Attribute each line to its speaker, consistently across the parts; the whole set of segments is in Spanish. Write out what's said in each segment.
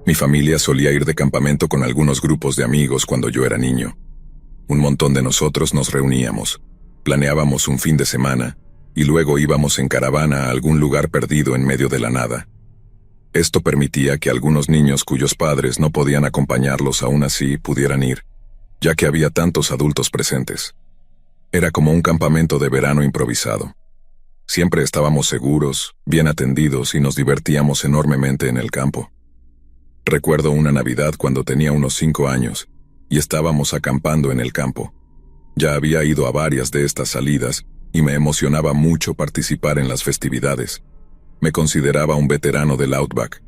Speaker 1: Mi familia solía ir de campamento con algunos grupos de amigos cuando yo era niño. Un montón de nosotros nos reuníamos, planeábamos un fin de semana, y luego íbamos en caravana a algún lugar perdido en medio de la nada. Esto permitía que algunos niños cuyos padres no podían acompañarlos aún así pudieran ir, ya que había tantos adultos presentes. Era como un campamento de verano improvisado. Siempre estábamos seguros, bien atendidos y nos divertíamos enormemente en el campo. Recuerdo una Navidad cuando tenía unos 5 años, y estábamos acampando en el campo. Ya había ido a varias de estas salidas, y me emocionaba mucho participar en las festividades. Me consideraba un veterano del Outback.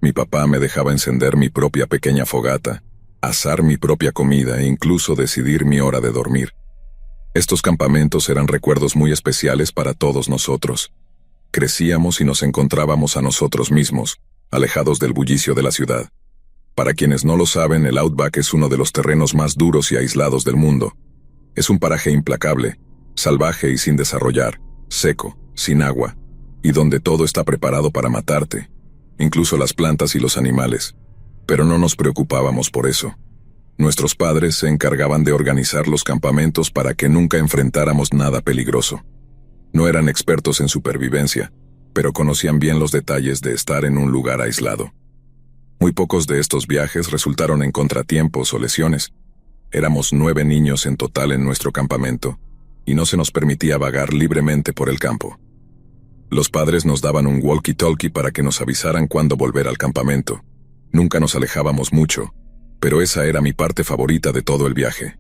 Speaker 1: Mi papá me dejaba encender mi propia pequeña fogata, asar mi propia comida e incluso decidir mi hora de dormir. Estos campamentos eran recuerdos muy especiales para todos nosotros. Crecíamos y nos encontrábamos a nosotros mismos, alejados del bullicio de la ciudad. Para quienes no lo saben, el Outback es uno de los terrenos más duros y aislados del mundo. Es un paraje implacable, salvaje y sin desarrollar, seco, sin agua, y donde todo está preparado para matarte, incluso las plantas y los animales. Pero no nos preocupábamos por eso. Nuestros padres se encargaban de organizar los campamentos para que nunca enfrentáramos nada peligroso. No eran expertos en supervivencia, pero conocían bien los detalles de estar en un lugar aislado. Muy pocos de estos viajes resultaron en contratiempos o lesiones. Éramos 9 niños en total en nuestro campamento, y no se nos permitía vagar libremente por el campo. Los padres nos daban un walkie-talkie para que nos avisaran cuándo volver al campamento. Nunca nos alejábamos mucho, pero esa era mi parte favorita de todo el viaje.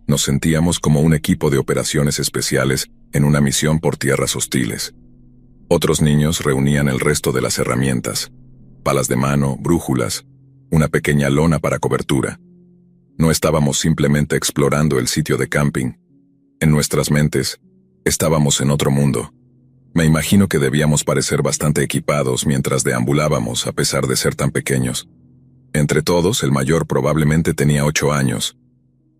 Speaker 1: Nos sentíamos como un equipo de operaciones especiales en una misión por tierras hostiles. Otros niños reunían el resto de las herramientas: palas de mano, brújulas, una pequeña lona para cobertura. No estábamos simplemente explorando el sitio de camping. En nuestras mentes, estábamos en otro mundo. Me imagino que debíamos parecer bastante equipados mientras deambulábamos a pesar de ser tan pequeños. Entre todos, el mayor probablemente tenía 8 años.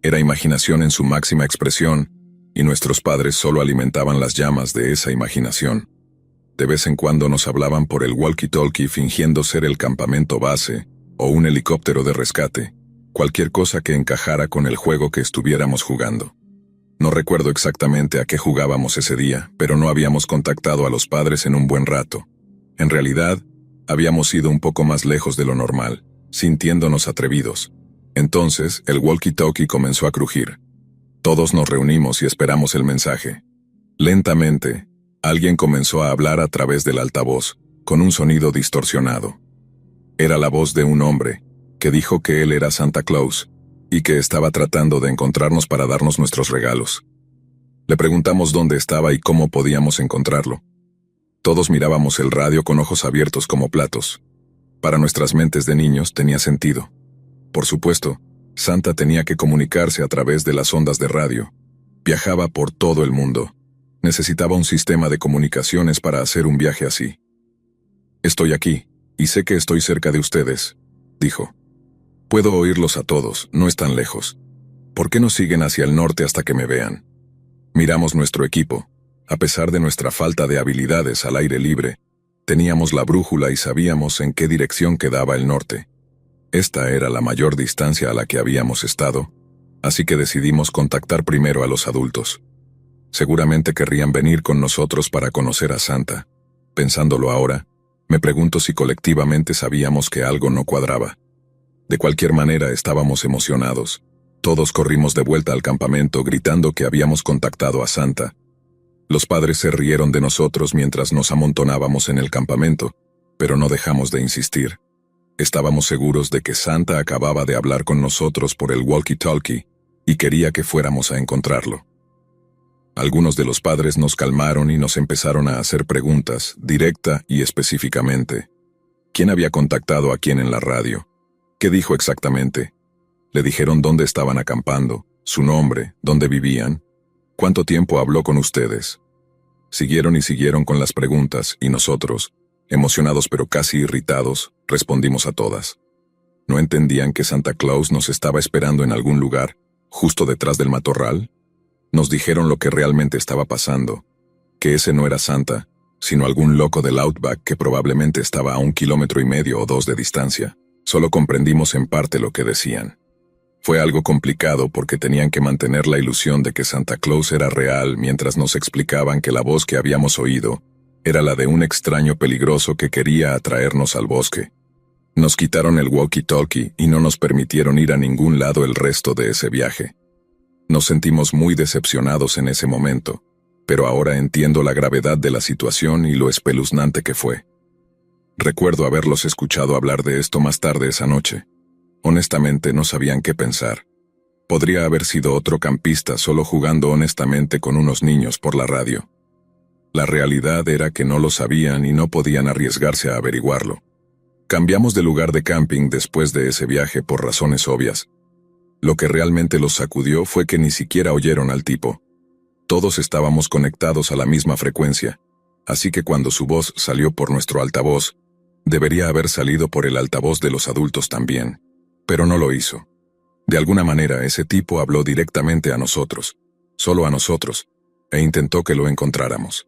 Speaker 1: Era imaginación en su máxima expresión, y nuestros padres solo alimentaban las llamas de esa imaginación. De vez en cuando nos hablaban por el walkie-talkie fingiendo ser el campamento base o un helicóptero de rescate, cualquier cosa que encajara con el juego que estuviéramos jugando. No recuerdo exactamente a qué jugábamos ese día, pero no habíamos contactado a los padres en un buen rato. En realidad, habíamos ido un poco más lejos de lo normal, sintiéndonos atrevidos. Entonces, el walkie-talkie comenzó a crujir. Todos nos reunimos y esperamos el mensaje. Lentamente, alguien comenzó a hablar a través del altavoz, con un sonido distorsionado. Era la voz de un hombre, que dijo que él era Santa Claus, y que estaba tratando de encontrarnos para darnos nuestros regalos. Le preguntamos dónde estaba y cómo podíamos encontrarlo. Todos mirábamos el radio con ojos abiertos como platos. Para nuestras mentes de niños tenía sentido. Por supuesto, Santa tenía que comunicarse a través de las ondas de radio. Viajaba por todo el mundo. Necesitaba un sistema de comunicaciones para hacer un viaje así. «Estoy aquí, y sé que estoy cerca de ustedes», dijo. «Puedo oírlos a todos, no están lejos. ¿Por qué no siguen hacia el norte hasta que me vean?» Miramos nuestro equipo. A pesar de nuestra falta de habilidades al aire libre, teníamos la brújula y sabíamos en qué dirección quedaba el norte. Esta era la mayor distancia a la que habíamos estado, así que decidimos contactar primero a los adultos. Seguramente querrían venir con nosotros para conocer a Santa. Pensándolo ahora, me pregunto si colectivamente sabíamos que algo no cuadraba. De cualquier manera, estábamos emocionados. Todos corrimos de vuelta al campamento gritando que habíamos contactado a Santa. Los padres se rieron de nosotros mientras nos amontonábamos en el campamento, pero no dejamos de insistir. Estábamos seguros de que Santa acababa de hablar con nosotros por el walkie-talkie y quería que fuéramos a encontrarlo. Algunos de los padres nos calmaron y nos empezaron a hacer preguntas, directa y específicamente. ¿Quién había contactado a quién en la radio? ¿Qué dijo exactamente? Le dijeron dónde estaban acampando, su nombre, dónde vivían. ¿Cuánto tiempo habló con ustedes? Siguieron y siguieron con las preguntas, y nosotros, emocionados pero casi irritados, respondimos a todas. ¿No entendían que Santa Claus nos estaba esperando en algún lugar, justo detrás del matorral? Nos dijeron lo que realmente estaba pasando, que ese no era Santa, sino algún loco del Outback que probablemente estaba a 1,5 kilómetros o 2 de distancia, Solo comprendimos en parte lo que decían. Fue algo complicado porque tenían que mantener la ilusión de que Santa Claus era real mientras nos explicaban que la voz que habíamos oído era la de un extraño peligroso que quería atraernos al bosque. Nos quitaron el walkie-talkie y no nos permitieron ir a ningún lado el resto de ese viaje. Nos sentimos muy decepcionados en ese momento, pero ahora entiendo la gravedad de la situación y lo espeluznante que fue. Recuerdo haberlos escuchado hablar de esto más tarde esa noche. Honestamente no sabían qué pensar. Podría haber sido otro campista solo jugando honestamente con unos niños por la radio. La realidad era que no lo sabían y no podían arriesgarse a averiguarlo. Cambiamos de lugar de camping después de ese viaje por razones obvias. Lo que realmente los sacudió fue que ni siquiera oyeron al tipo. Todos estábamos conectados a la misma frecuencia, así que cuando su voz salió por nuestro altavoz, debería haber salido por el altavoz de los adultos también, pero no lo hizo. De alguna manera ese tipo habló directamente a nosotros, solo a nosotros, e intentó que lo encontráramos.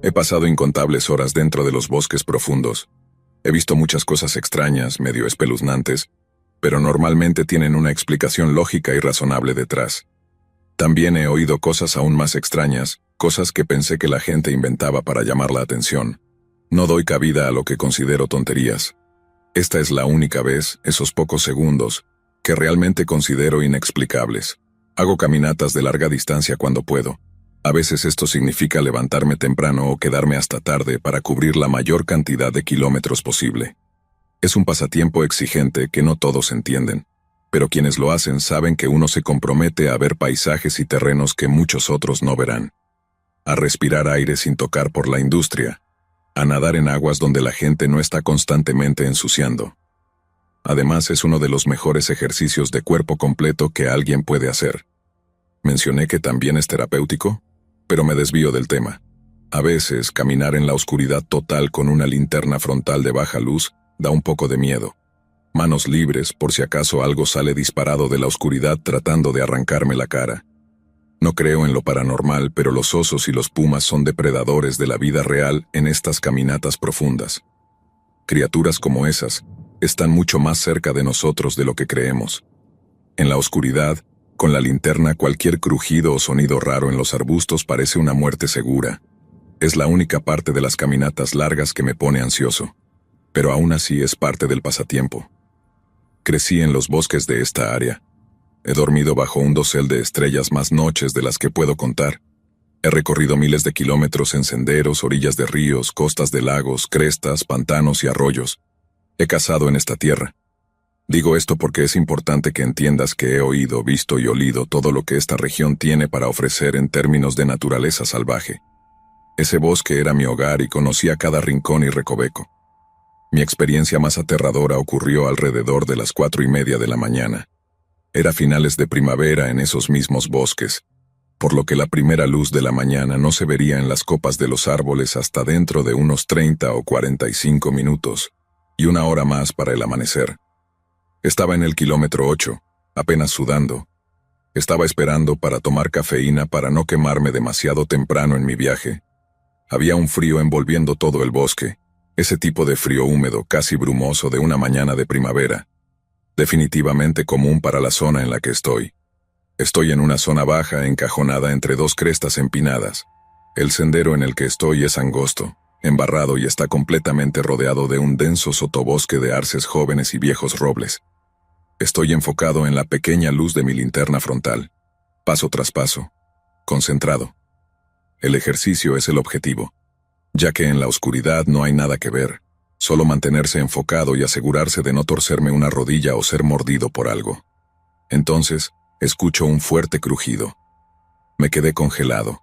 Speaker 1: He pasado incontables horas dentro de los bosques profundos. He visto muchas cosas extrañas, medio espeluznantes, pero normalmente tienen una explicación lógica y razonable detrás. También he oído cosas aún más extrañas, cosas que pensé que la gente inventaba para llamar la atención. No doy cabida a lo que considero tonterías. Esta es la única vez, esos pocos segundos, que realmente considero inexplicables. Hago caminatas de larga distancia cuando puedo. A veces esto significa levantarme temprano o quedarme hasta tarde para cubrir la mayor cantidad de kilómetros posible. Es un pasatiempo exigente que no todos entienden, pero quienes lo hacen saben que uno se compromete a ver paisajes y terrenos que muchos otros no verán. A respirar aire sin tocar por la industria. A nadar en aguas donde la gente no está constantemente ensuciando. Además, es uno de los mejores ejercicios de cuerpo completo que alguien puede hacer. ¿Mencioné que también es terapéutico? Pero me desvío del tema. A veces, caminar en la oscuridad total con una linterna frontal de baja luz da un poco de miedo. Manos libres por si acaso algo sale disparado de la oscuridad tratando de arrancarme la cara. No creo en lo paranormal, pero los osos y los pumas son depredadores de la vida real en estas caminatas profundas. Criaturas como esas están mucho más cerca de nosotros de lo que creemos. En la oscuridad, con la linterna, cualquier crujido o sonido raro en los arbustos parece una muerte segura. Es la única parte de las caminatas largas que me pone ansioso. Pero aún así es parte del pasatiempo. Crecí en los bosques de esta área. He dormido bajo un dosel de estrellas más noches de las que puedo contar. He recorrido miles de kilómetros en senderos, orillas de ríos, costas de lagos, crestas, pantanos y arroyos. He cazado en esta tierra. Digo esto porque es importante que entiendas que he oído, visto y olido todo lo que esta región tiene para ofrecer en términos de naturaleza salvaje. Ese bosque era mi hogar y conocía cada rincón y recoveco. Mi experiencia más aterradora ocurrió alrededor de las 4:30 de la mañana. Era finales de primavera en esos mismos bosques, por lo que la primera luz de la mañana no se vería en las copas de los árboles hasta dentro de unos 30 o 45 minutos, y una hora más para el amanecer. Estaba en el kilómetro 8, apenas sudando. Estaba esperando para tomar cafeína para no quemarme demasiado temprano en mi viaje. Había un frío envolviendo todo el bosque, ese tipo de frío húmedo, casi brumoso de una mañana de primavera. Definitivamente común para la zona en la que estoy. Estoy en una zona baja encajonada entre dos crestas empinadas. El sendero en el que estoy es angosto, embarrado y está completamente rodeado de un denso sotobosque de arces jóvenes y viejos robles. Estoy enfocado en la pequeña luz de mi linterna frontal, paso tras paso, concentrado. El ejercicio es el objetivo, ya que en la oscuridad no hay nada que ver, solo mantenerse enfocado y asegurarse de no torcerme una rodilla o ser mordido por algo. Entonces, escucho un fuerte crujido. Me quedé congelado.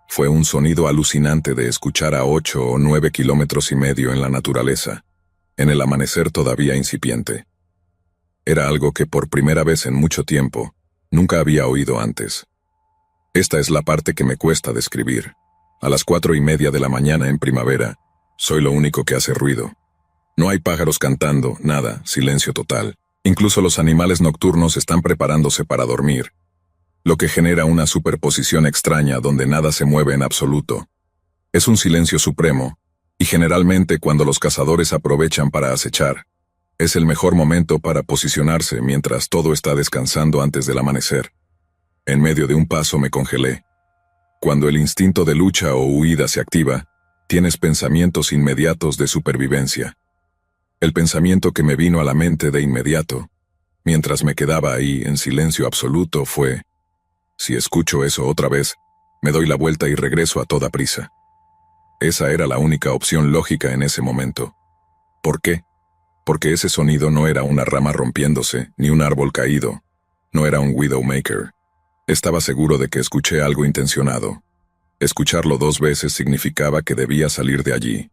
Speaker 1: Fue un sonido alucinante de escuchar a 8 o 9 kilómetros y medio en la naturaleza, en el amanecer todavía incipiente. Era algo que por primera vez en mucho tiempo, nunca había oído antes. Esta es la parte que me cuesta describir. A las 4:30 de la mañana en primavera, soy lo único que hace ruido. No hay pájaros cantando, nada, silencio total. Incluso los animales nocturnos están preparándose para dormir. lo que genera una superposición extraña donde nada se mueve en absoluto. Es un silencio supremo, y generalmente cuando los cazadores aprovechan para acechar, es el mejor momento para posicionarse mientras todo está descansando antes del amanecer. En medio de un paso me congelé. Cuando el instinto de lucha o huida se activa, tienes pensamientos inmediatos de supervivencia. El pensamiento que me vino a la mente de inmediato, mientras me quedaba ahí en silencio absoluto, fue: si escucho eso otra vez, me doy la vuelta y regreso a toda prisa. Esa era la única opción lógica en ese momento. ¿Por qué? Porque ese sonido no era una rama rompiéndose, ni un árbol caído. No era un Widowmaker. Estaba seguro de que escuché algo intencionado. Escucharlo 2 veces significaba que debía salir de allí.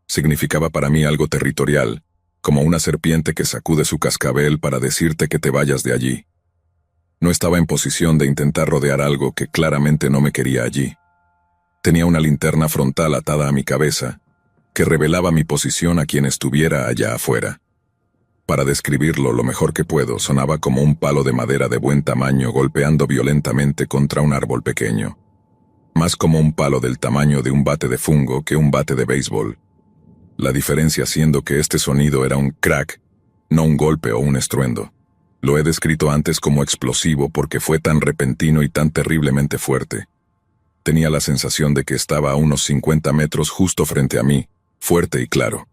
Speaker 1: Significaba para mí algo territorial, como una serpiente que sacude su cascabel para decirte que te vayas de allí. No estaba en posición de intentar rodear algo que claramente no me quería allí. Tenía una linterna frontal atada a mi cabeza, que revelaba mi posición a quien estuviera allá afuera. Para describirlo lo mejor que puedo, sonaba como un palo de madera de buen tamaño golpeando violentamente contra un árbol pequeño. Más como un palo del tamaño de un bate de fungo que un bate de béisbol. La diferencia siendo que este sonido era un crack, no un golpe o un estruendo. Lo he descrito antes como explosivo porque fue tan repentino y tan terriblemente fuerte. Tenía la sensación de que estaba a unos 50 metros justo frente a mí, fuerte y claro.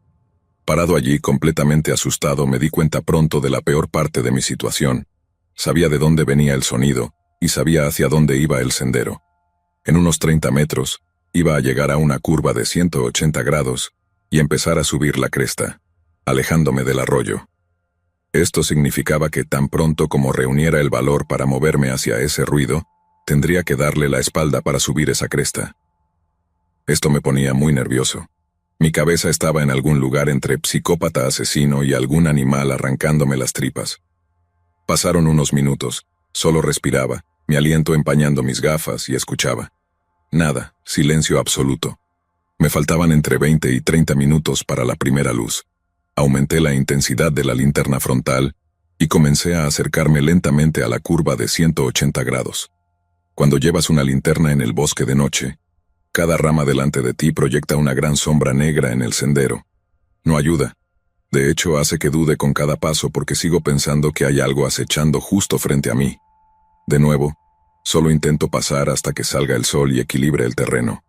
Speaker 1: Parado allí completamente asustado, me di cuenta pronto de la peor parte de mi situación. Sabía de dónde venía el sonido, y sabía hacia dónde iba el sendero. En unos 30 metros, iba a llegar a una curva de 180 grados, y empezar a subir la cresta, alejándome del arroyo. Esto significaba que tan pronto como reuniera el valor para moverme hacia ese ruido, tendría que darle la espalda para subir esa cresta. Esto me ponía muy nervioso. Mi cabeza estaba en algún lugar entre psicópata asesino y algún animal arrancándome las tripas. Pasaron unos minutos, solo respiraba, mi aliento empañando mis gafas, y escuchaba. Nada, silencio absoluto. Me faltaban entre 20 y 30 minutos para la primera luz. Aumenté la intensidad de la linterna frontal y comencé a acercarme lentamente a la curva de 180 grados. Cuando llevas una linterna en el bosque de noche, cada rama delante de ti proyecta una gran sombra negra en el sendero. No ayuda. De hecho, hace que dude con cada paso porque sigo pensando que hay algo acechando justo frente a mí. De nuevo, solo intento pasar hasta que salga el sol y equilibre el terreno.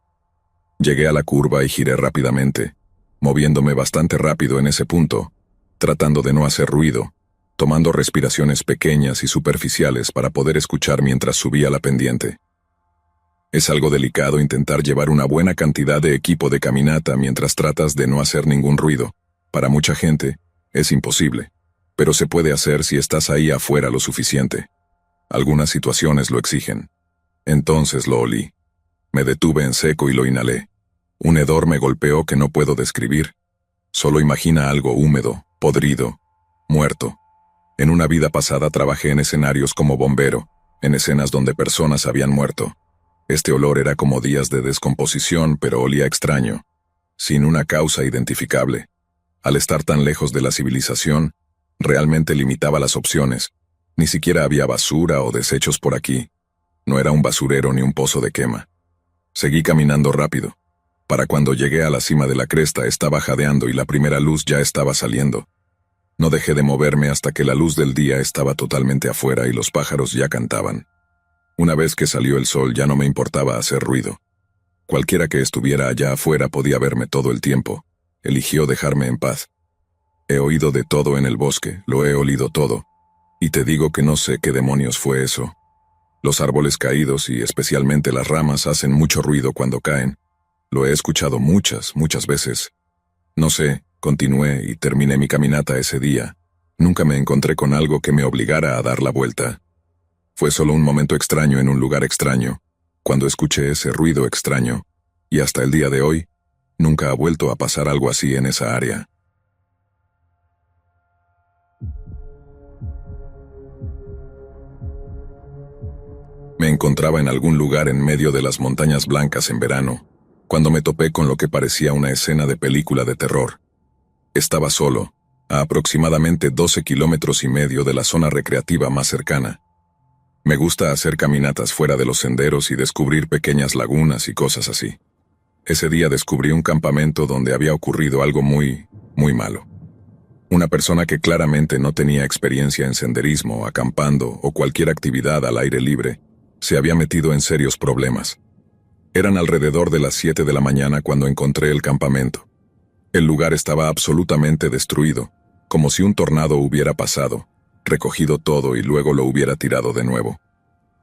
Speaker 1: Llegué a la curva y giré rápidamente, moviéndome bastante rápido en ese punto, tratando de no hacer ruido, tomando respiraciones pequeñas y superficiales para poder escuchar mientras subía la pendiente. Es algo delicado intentar llevar una buena cantidad de equipo de caminata mientras tratas de no hacer ningún ruido. Para mucha gente, es imposible, pero se puede hacer si estás ahí afuera lo suficiente. Algunas situaciones lo exigen. Entonces lo olí. Me detuve en seco y lo inhalé. Un hedor me golpeó que no puedo describir. Solo imagina algo húmedo, podrido, muerto. En una vida pasada trabajé en escenarios como bombero, en escenas donde personas habían muerto. Este olor era como días de descomposición, pero olía extraño, sin una causa identificable. Al estar tan lejos de la civilización, realmente limitaba las opciones. Ni siquiera había basura o desechos por aquí. No era un basurero ni un pozo de quema. Seguí caminando rápido. Para cuando llegué a la cima de la cresta estaba jadeando y la primera luz ya estaba saliendo. No dejé de moverme hasta que la luz del día estaba totalmente afuera y los pájaros ya cantaban. Una vez que salió el sol ya no me importaba hacer ruido. Cualquiera que estuviera allá afuera podía verme todo el tiempo. Eligió dejarme en paz. He oído de todo en el bosque, lo he olido todo. Y te digo que no sé qué demonios fue eso. Los árboles caídos y especialmente las ramas hacen mucho ruido cuando caen. Lo he escuchado muchas veces. No sé, continué y terminé mi caminata ese día. Nunca me encontré con algo que me obligara a dar la vuelta. Fue solo un momento extraño en un lugar extraño, cuando escuché ese ruido extraño, y hasta el día de hoy, nunca ha vuelto a pasar algo así en esa área. Me encontraba en algún lugar en medio de las montañas blancas en verano, cuando me topé con lo que parecía una escena de película de terror. Estaba solo, a aproximadamente 12,5 kilómetros de la zona recreativa más cercana. Me gusta hacer caminatas fuera de los senderos y descubrir pequeñas lagunas y cosas así. Ese día descubrí un campamento donde había ocurrido algo muy, muy malo. Una persona que claramente no tenía experiencia en senderismo, acampando o cualquier actividad al aire libre, se había metido en serios problemas. Eran alrededor de las 7 de la mañana cuando encontré el campamento. El lugar estaba absolutamente destruido, como si un tornado hubiera pasado, recogido todo y luego lo hubiera tirado de nuevo.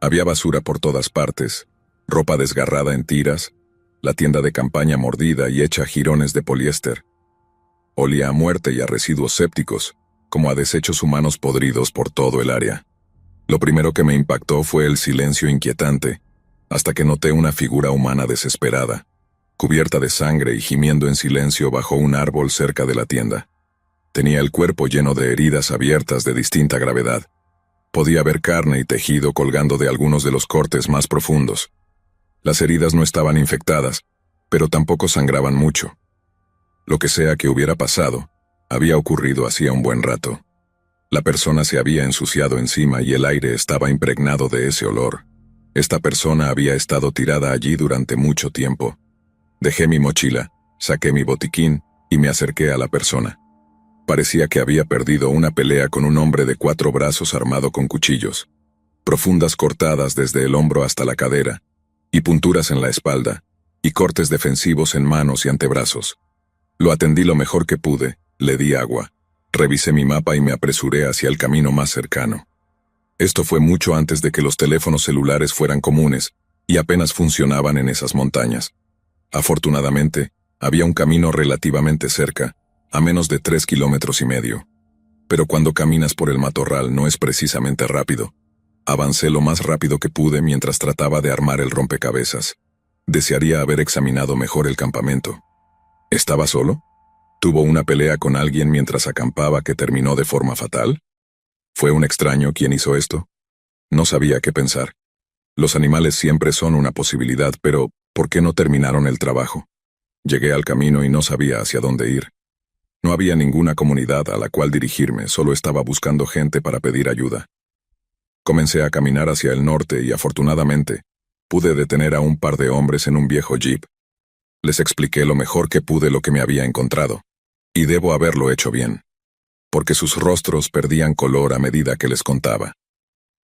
Speaker 1: Había basura por todas partes, ropa desgarrada en tiras, la tienda de campaña mordida y hecha jirones de poliéster. Olía a muerte y a residuos sépticos, como a desechos humanos podridos por todo el área. Lo primero que me impactó fue el silencio inquietante, hasta que noté una figura humana desesperada, cubierta de sangre y gimiendo en silencio bajo un árbol cerca de la tienda. Tenía el cuerpo lleno de heridas abiertas de distinta gravedad. Podía ver carne y tejido colgando de algunos de los cortes más profundos. Las heridas no estaban infectadas, pero tampoco sangraban mucho. Lo que sea que hubiera pasado, había ocurrido hacía un buen rato. La persona se había ensuciado encima y el aire estaba impregnado de ese olor. Esta persona había estado tirada allí durante mucho tiempo. Dejé mi mochila, saqué mi botiquín y me acerqué a la persona. Parecía que había perdido una pelea con un hombre de 4 brazos armado con cuchillos, profundas cortadas desde el hombro hasta la cadera, y punturas en la espalda, y cortes defensivos en manos y antebrazos. Lo atendí lo mejor que pude, le di agua, revisé mi mapa y me apresuré hacia el camino más cercano. Esto fue mucho antes de que los teléfonos celulares fueran comunes y apenas funcionaban en esas montañas. Afortunadamente, había un camino relativamente cerca, a menos de 3,5 kilómetros. Pero cuando caminas por el matorral no es precisamente rápido. Avancé lo más rápido que pude mientras trataba de armar el rompecabezas. Desearía haber examinado mejor el campamento. ¿Estaba solo? ¿Tuvo una pelea con alguien mientras acampaba que terminó de forma fatal? ¿Fue un extraño quien hizo esto? No sabía qué pensar. Los animales siempre son una posibilidad, pero ¿por qué no terminaron el trabajo? Llegué al camino y no sabía hacia dónde ir. No había ninguna comunidad a la cual dirigirme, solo estaba buscando gente para pedir ayuda. Comencé a caminar hacia el norte y, afortunadamente, pude detener a un par de hombres en un viejo jeep. Les expliqué lo mejor que pude lo que me había encontrado, y debo haberlo hecho bien, porque sus rostros perdían color a medida que les contaba.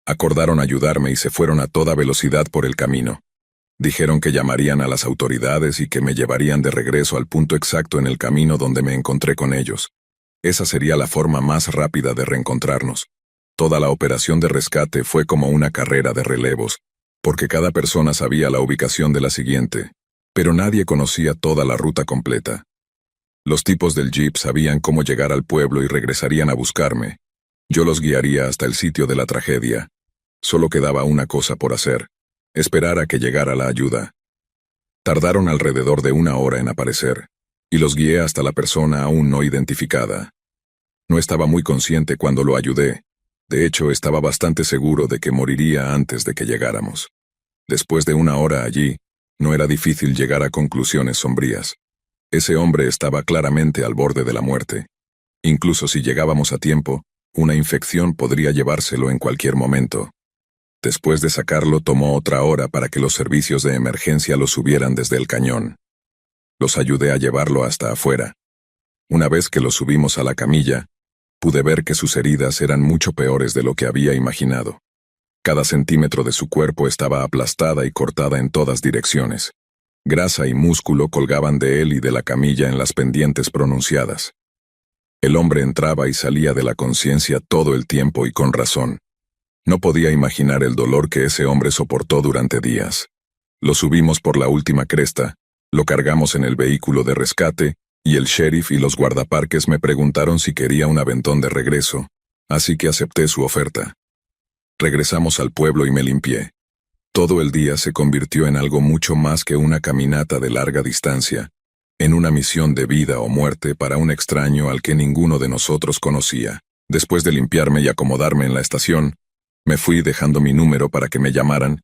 Speaker 1: Acordaron ayudarme y se fueron a toda velocidad por el camino. Dijeron que llamarían a las autoridades y que me llevarían de regreso al punto exacto en el camino donde me encontré con ellos. Esa sería la forma más rápida de reencontrarnos. Toda la operación de rescate fue como una carrera de relevos, porque cada persona sabía la ubicación de la siguiente, pero nadie conocía toda la ruta completa. Los tipos del jeep sabían cómo llegar al pueblo y regresarían a buscarme. Yo los guiaría hasta el sitio de la tragedia. Solo quedaba una cosa por hacer: esperar a que llegara la ayuda. Tardaron alrededor de 1 hora en aparecer, y los guié hasta la persona aún no identificada. No estaba muy consciente cuando lo ayudé. De hecho, estaba bastante seguro de que moriría antes de que llegáramos. Después de 1 hora allí, no era difícil llegar a conclusiones sombrías. Ese hombre estaba claramente al borde de la muerte. Incluso si llegábamos a tiempo, una infección podría llevárselo en cualquier momento. Después de sacarlo tomó otra hora para que los servicios de emergencia lo subieran desde el cañón. Los ayudé a llevarlo hasta afuera. Una vez que lo subimos a la camilla, pude ver que sus heridas eran mucho peores de lo que había imaginado. Cada centímetro de su cuerpo estaba aplastada y cortada en todas direcciones. Grasa y músculo colgaban de él y de la camilla en las pendientes pronunciadas. El hombre entraba y salía de la conciencia todo el tiempo y con razón. No podía imaginar el dolor que ese hombre soportó durante días. Lo subimos por la última cresta, lo cargamos en el vehículo de rescate, y el sheriff y los guardaparques me preguntaron si quería un aventón de regreso, así que acepté su oferta. Regresamos al pueblo y me limpié. Todo el día se convirtió en algo mucho más que una caminata de larga distancia, en una misión de vida o muerte para un extraño al que ninguno de nosotros conocía. Después de limpiarme y acomodarme en la estación, me fui dejando mi número para que me llamaran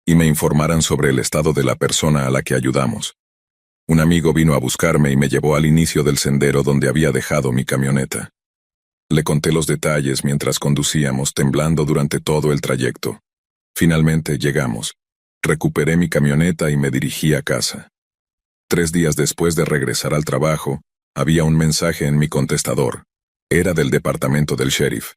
Speaker 1: y me informaran sobre el estado de la persona a la que ayudamos. Un amigo vino a buscarme y me llevó al inicio del sendero donde había dejado mi camioneta. Le conté los detalles mientras conducíamos, temblando durante todo el trayecto. Finalmente llegamos. Recuperé mi camioneta y me dirigí a casa. 3 días después de regresar al trabajo, había un mensaje en mi contestador. Era del departamento del sheriff.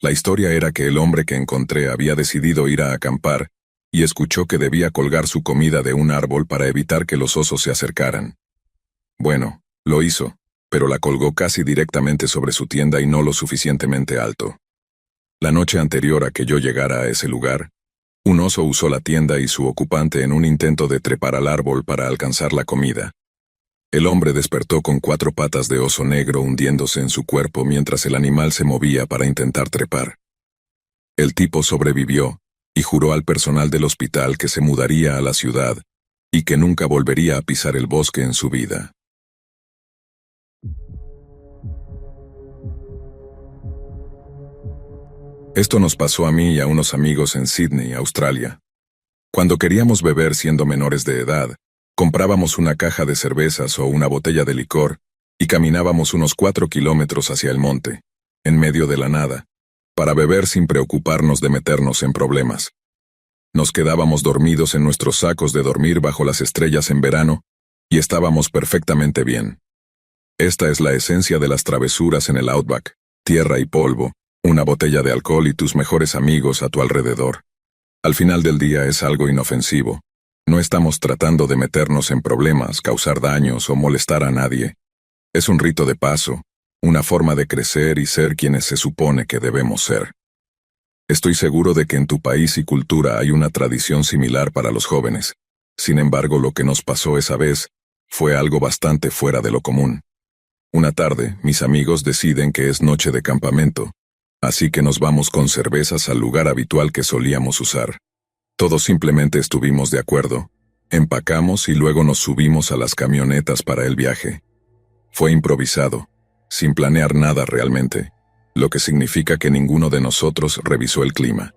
Speaker 1: La historia era que el hombre que encontré había decidido ir a acampar y escuchó que debía colgar su comida de un árbol para evitar que los osos se acercaran. Bueno, lo hizo, pero la colgó casi directamente sobre su tienda y no lo suficientemente alto. La noche anterior a que yo llegara a ese lugar, un oso usó la tienda y su ocupante en un intento de trepar al árbol para alcanzar la comida. El hombre despertó con 4 patas de oso negro hundiéndose en su cuerpo mientras el animal se movía para intentar trepar. El tipo sobrevivió y juró al personal del hospital que se mudaría a la ciudad y que nunca volvería a pisar el bosque en su vida. Esto nos pasó a mí y a unos amigos en Sydney, Australia. Cuando queríamos beber siendo menores de edad, comprábamos una caja de cervezas o una botella de licor y caminábamos unos 4 kilómetros hacia el monte, en medio de la nada, para beber sin preocuparnos de meternos en problemas. Nos quedábamos dormidos en nuestros sacos de dormir bajo las estrellas en verano y estábamos perfectamente bien. Esta es la esencia de las travesuras en el Outback: tierra y polvo, una botella de alcohol y tus mejores amigos a tu alrededor. Al final del día es algo inofensivo. No estamos tratando de meternos en problemas, causar daños o molestar a nadie. Es un rito de paso, una forma de crecer y ser quienes se supone que debemos ser. Estoy seguro de que en tu país y cultura hay una tradición similar para los jóvenes. Sin embargo, lo que nos pasó esa vez fue algo bastante fuera de lo común. Una tarde, mis amigos deciden que es noche de campamento, así que nos vamos con cervezas al lugar habitual que solíamos usar. Todos simplemente estuvimos de acuerdo, empacamos y luego nos subimos a las camionetas para el viaje. Fue improvisado, sin planear nada realmente, lo que significa que ninguno de nosotros revisó el clima.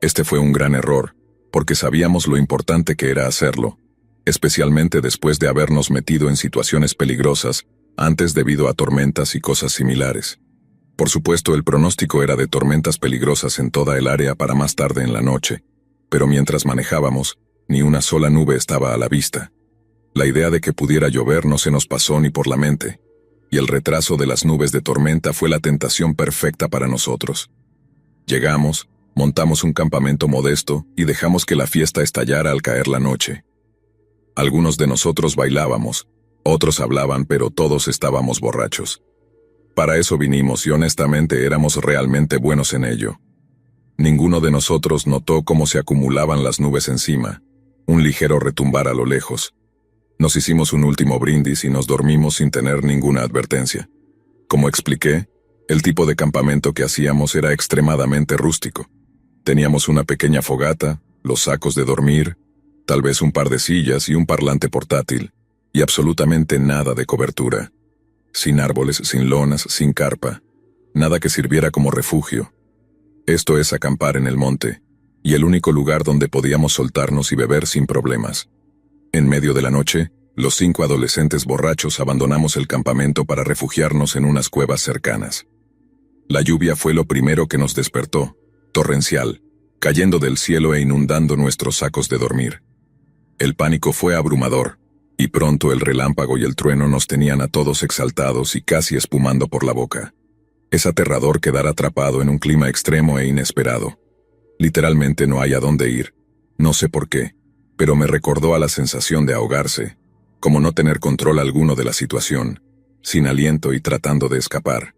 Speaker 1: Este fue un gran error, porque sabíamos lo importante que era hacerlo, especialmente después de habernos metido en situaciones peligrosas antes debido a tormentas y cosas similares. Por supuesto, el pronóstico era de tormentas peligrosas en toda el área para más tarde en la noche, pero mientras manejábamos, ni una sola nube estaba a la vista. La idea de que pudiera llover no se nos pasó ni por la mente, y el retraso de las nubes de tormenta fue la tentación perfecta para nosotros. Llegamos, montamos un campamento modesto y dejamos que la fiesta estallara al caer la noche. Algunos de nosotros bailábamos, otros hablaban, pero todos estábamos borrachos. Para eso vinimos y honestamente éramos realmente buenos en ello. Ninguno de nosotros notó cómo se acumulaban las nubes encima, un ligero retumbar a lo lejos. Nos hicimos un último brindis y nos dormimos sin tener ninguna advertencia. Como expliqué, el tipo de campamento que hacíamos era extremadamente rústico. Teníamos una pequeña fogata, los sacos de dormir, tal vez un par de sillas y un parlante portátil, y absolutamente nada de cobertura. Sin árboles, sin lonas, sin carpa. Nada que sirviera como refugio. Esto es acampar en el monte, y el único lugar donde podíamos soltarnos y beber sin problemas. En medio de la noche, los 5 adolescentes borrachos abandonamos el campamento para refugiarnos en unas cuevas cercanas. La lluvia fue lo primero que nos despertó, torrencial, cayendo del cielo e inundando nuestros sacos de dormir. El pánico fue abrumador, y pronto el relámpago y el trueno nos tenían a todos exaltados y casi espumando por la boca. Es aterrador quedar atrapado en un clima extremo e inesperado. Literalmente no hay a dónde ir. No sé por qué, pero me recordó a la sensación de ahogarse, como no tener control alguno de la situación, sin aliento y tratando de escapar.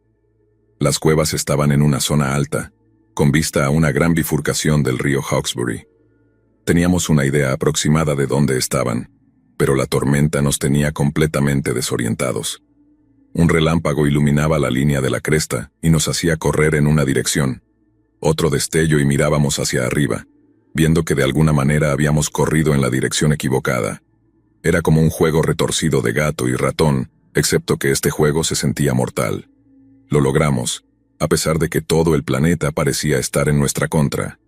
Speaker 1: Las cuevas estaban en una zona alta, con vista a una gran bifurcación del río Hawkesbury. Teníamos una idea aproximada de dónde estaban, pero la tormenta nos tenía completamente desorientados. Un relámpago iluminaba la línea de la cresta y nos hacía correr en una dirección. Otro destello y mirábamos hacia arriba, viendo que de alguna manera habíamos corrido en la dirección equivocada. Era como un juego retorcido de gato y ratón, excepto que este juego se sentía mortal. Lo logramos, a pesar de que todo el planeta parecía estar en nuestra contra.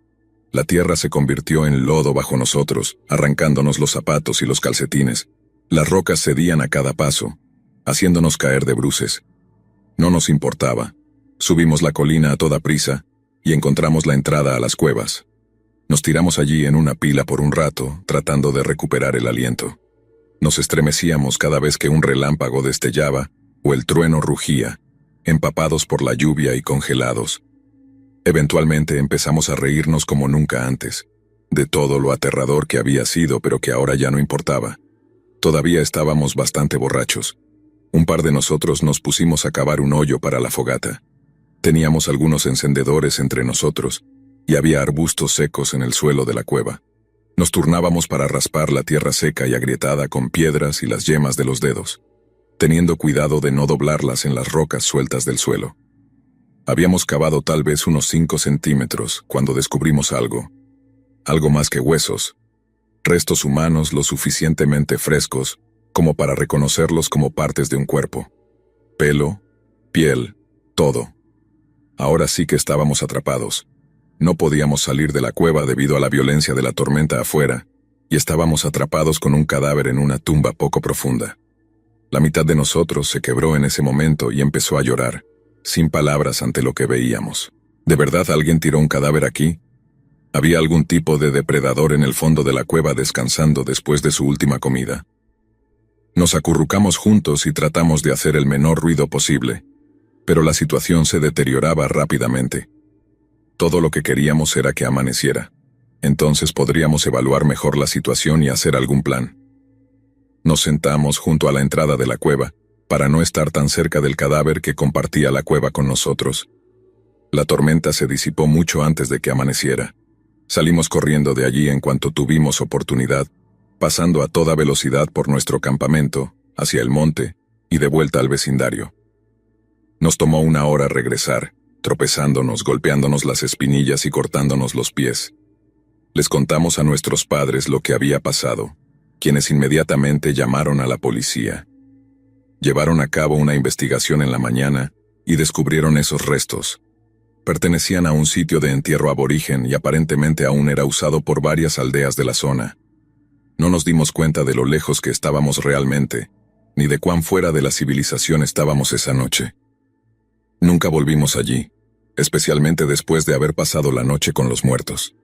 Speaker 1: La tierra se convirtió en lodo bajo nosotros, arrancándonos los zapatos y los calcetines. Las rocas cedían a cada paso, haciéndonos caer de bruces. No nos importaba. Subimos la colina a toda prisa y encontramos la entrada a las cuevas. Nos tiramos allí en una pila por un rato, tratando de recuperar el aliento. Nos estremecíamos cada vez que un relámpago destellaba o el trueno rugía, empapados por la lluvia y congelados. Eventualmente empezamos a reírnos como nunca antes, de todo lo aterrador que había sido, pero que ahora ya no importaba. Todavía estábamos bastante borrachos. Un par de nosotros nos pusimos a cavar un hoyo para la fogata. Teníamos algunos encendedores entre nosotros, y había arbustos secos en el suelo de la cueva. Nos turnábamos para raspar la tierra seca y agrietada con piedras y las yemas de los dedos, teniendo cuidado de no doblarlas en las rocas sueltas del suelo. Habíamos cavado tal vez unos 5 centímetros cuando descubrimos algo más que huesos, restos humanos lo suficientemente frescos como para reconocerlos como partes de un cuerpo. Pelo, piel, todo. Ahora sí que estábamos atrapados. No podíamos salir de la cueva debido a la violencia de la tormenta afuera, y estábamos atrapados con un cadáver en una tumba poco profunda. La mitad de nosotros se quebró en ese momento y empezó a llorar, sin palabras ante lo que veíamos. ¿De verdad alguien tiró un cadáver aquí? ¿Había algún tipo de depredador en el fondo de la cueva descansando después de su última comida? Nos acurrucamos juntos y tratamos de hacer el menor ruido posible, pero la situación se deterioraba rápidamente. Todo lo que queríamos era que amaneciera. Entonces podríamos evaluar mejor la situación y hacer algún plan. Nos sentamos junto a la entrada de la cueva, para no estar tan cerca del cadáver que compartía la cueva con nosotros. La tormenta se disipó mucho antes de que amaneciera. Salimos corriendo de allí en cuanto tuvimos oportunidad, pasando a toda velocidad por nuestro campamento, hacia el monte, y de vuelta al vecindario. Nos tomó 1 hora regresar, tropezándonos, golpeándonos las espinillas y cortándonos los pies. Les contamos a nuestros padres lo que había pasado, quienes inmediatamente llamaron a la policía. Llevaron a cabo una investigación en la mañana y descubrieron esos restos. Pertenecían a un sitio de entierro aborigen y aparentemente aún era usado por varias aldeas de la zona. No nos dimos cuenta de lo lejos que estábamos realmente, ni de cuán fuera de la civilización estábamos esa noche. Nunca volvimos allí, especialmente después de haber pasado la noche con los muertos.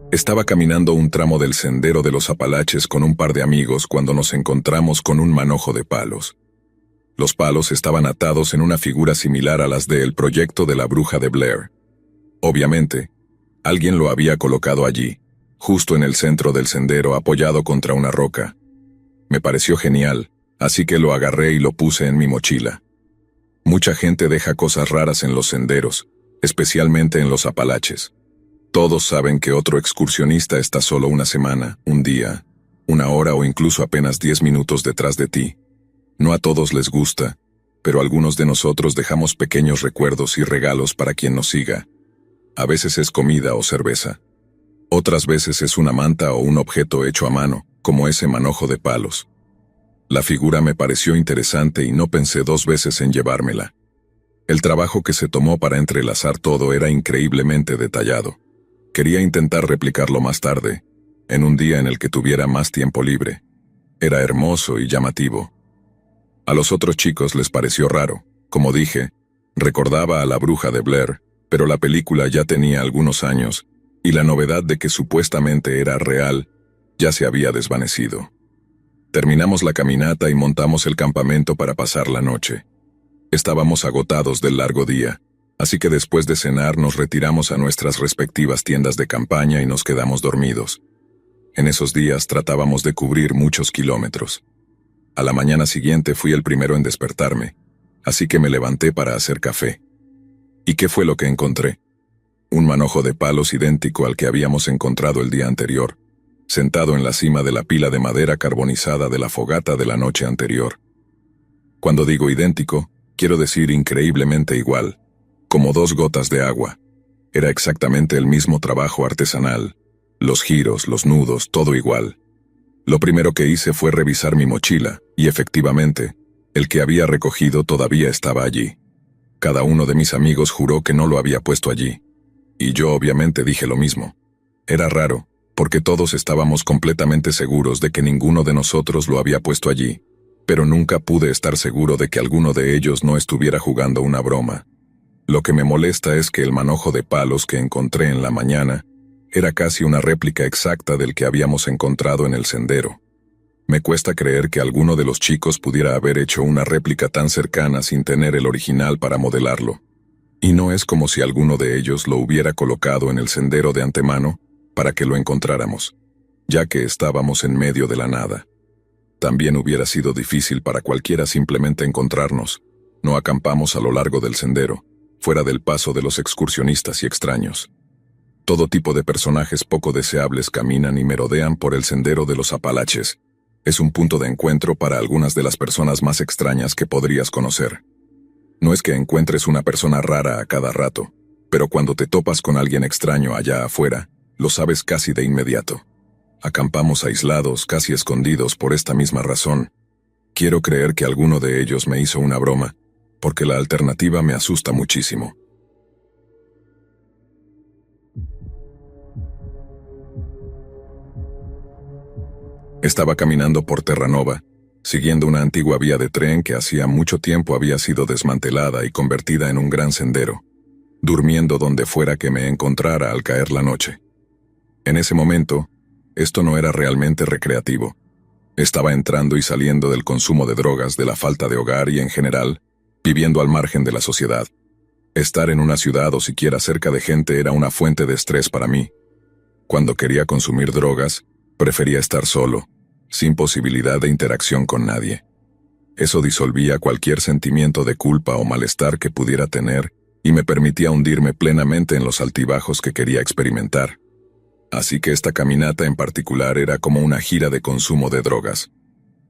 Speaker 1: Estaba caminando un tramo del sendero de los Apalaches con un par de amigos cuando nos encontramos con un manojo de palos. Los palos estaban atados en una figura similar a las del proyecto de la bruja de Blair. Obviamente, alguien lo había colocado allí, justo en el centro del sendero apoyado contra una roca. Me pareció genial, así que lo agarré y lo puse en mi mochila. Mucha gente deja cosas raras en los senderos, especialmente en los Apalaches. Todos saben que otro excursionista está solo una semana, un día, 1 hora o incluso apenas 10 minutos detrás de ti. No a todos les gusta, pero algunos de nosotros dejamos pequeños recuerdos y regalos para quien nos siga. A veces es comida o cerveza. Otras veces es una manta o un objeto hecho a mano, como ese manojo de palos. La figura me pareció interesante y no pensé 2 veces en llevármela. El trabajo que se tomó para entrelazar todo era increíblemente detallado. Quería intentar replicarlo más tarde, en un día en el que tuviera más tiempo libre. Era hermoso y llamativo. A los otros chicos les pareció raro. Como dije, recordaba a la bruja de Blair, pero la película ya tenía algunos años, y la novedad de que supuestamente era real ya se había desvanecido. Terminamos la caminata y montamos el campamento para pasar la noche. Estábamos agotados del largo día, así que después de cenar nos retiramos a nuestras respectivas tiendas de campaña y nos quedamos dormidos. En esos días tratábamos de cubrir muchos kilómetros. A la mañana siguiente fui el primero en despertarme, así que me levanté para hacer café. ¿Y qué fue lo que encontré? Un manojo de palos idéntico al que habíamos encontrado el día anterior, sentado en la cima de la pila de madera carbonizada de la fogata de la noche anterior. Cuando digo idéntico, quiero decir increíblemente igual, como 2 gotas de agua. Era exactamente el mismo trabajo artesanal, los giros, los nudos, todo igual. Lo primero que hice fue revisar mi mochila, y efectivamente, el que había recogido todavía estaba allí. Cada uno de mis amigos juró que no lo había puesto allí, y yo obviamente dije lo mismo. Era raro, porque todos estábamos completamente seguros de que ninguno de nosotros lo había puesto allí, pero nunca pude estar seguro de que alguno de ellos no estuviera jugando una broma. Lo que me molesta es que el manojo de palos que encontré en la mañana era casi una réplica exacta del que habíamos encontrado en el sendero. Me cuesta creer que alguno de los chicos pudiera haber hecho una réplica tan cercana sin tener el original para modelarlo. Y no es como si alguno de ellos lo hubiera colocado en el sendero de antemano para que lo encontráramos, ya que estábamos en medio de la nada. También hubiera sido difícil para cualquiera simplemente encontrarnos. No acampamos a lo largo del sendero, fuera del paso de los excursionistas y extraños. Todo tipo de personajes poco deseables caminan y merodean por el sendero de los Apalaches. Es un punto de encuentro para algunas de las personas más extrañas que podrías conocer. No es que encuentres una persona rara a cada rato, pero cuando te topas con alguien extraño allá afuera, lo sabes casi de inmediato. Acampamos aislados, casi escondidos por esta misma razón. Quiero creer que alguno de ellos me hizo una broma, porque la alternativa me asusta muchísimo. Estaba caminando por Terranova, siguiendo una antigua vía de tren que hacía mucho tiempo había sido desmantelada y convertida en un gran sendero, durmiendo donde fuera que me encontrara al caer la noche. En ese momento, esto no era realmente recreativo. Estaba entrando y saliendo del consumo de drogas, de la falta de hogar y, en general, viviendo al margen de la sociedad. Estar en una ciudad o siquiera cerca de gente era una fuente de estrés para mí. Cuando quería consumir drogas, prefería estar solo, sin posibilidad de interacción con nadie. Eso disolvía cualquier sentimiento de culpa o malestar que pudiera tener y me permitía hundirme plenamente en los altibajos que quería experimentar. Así que esta caminata en particular era como una gira de consumo de drogas.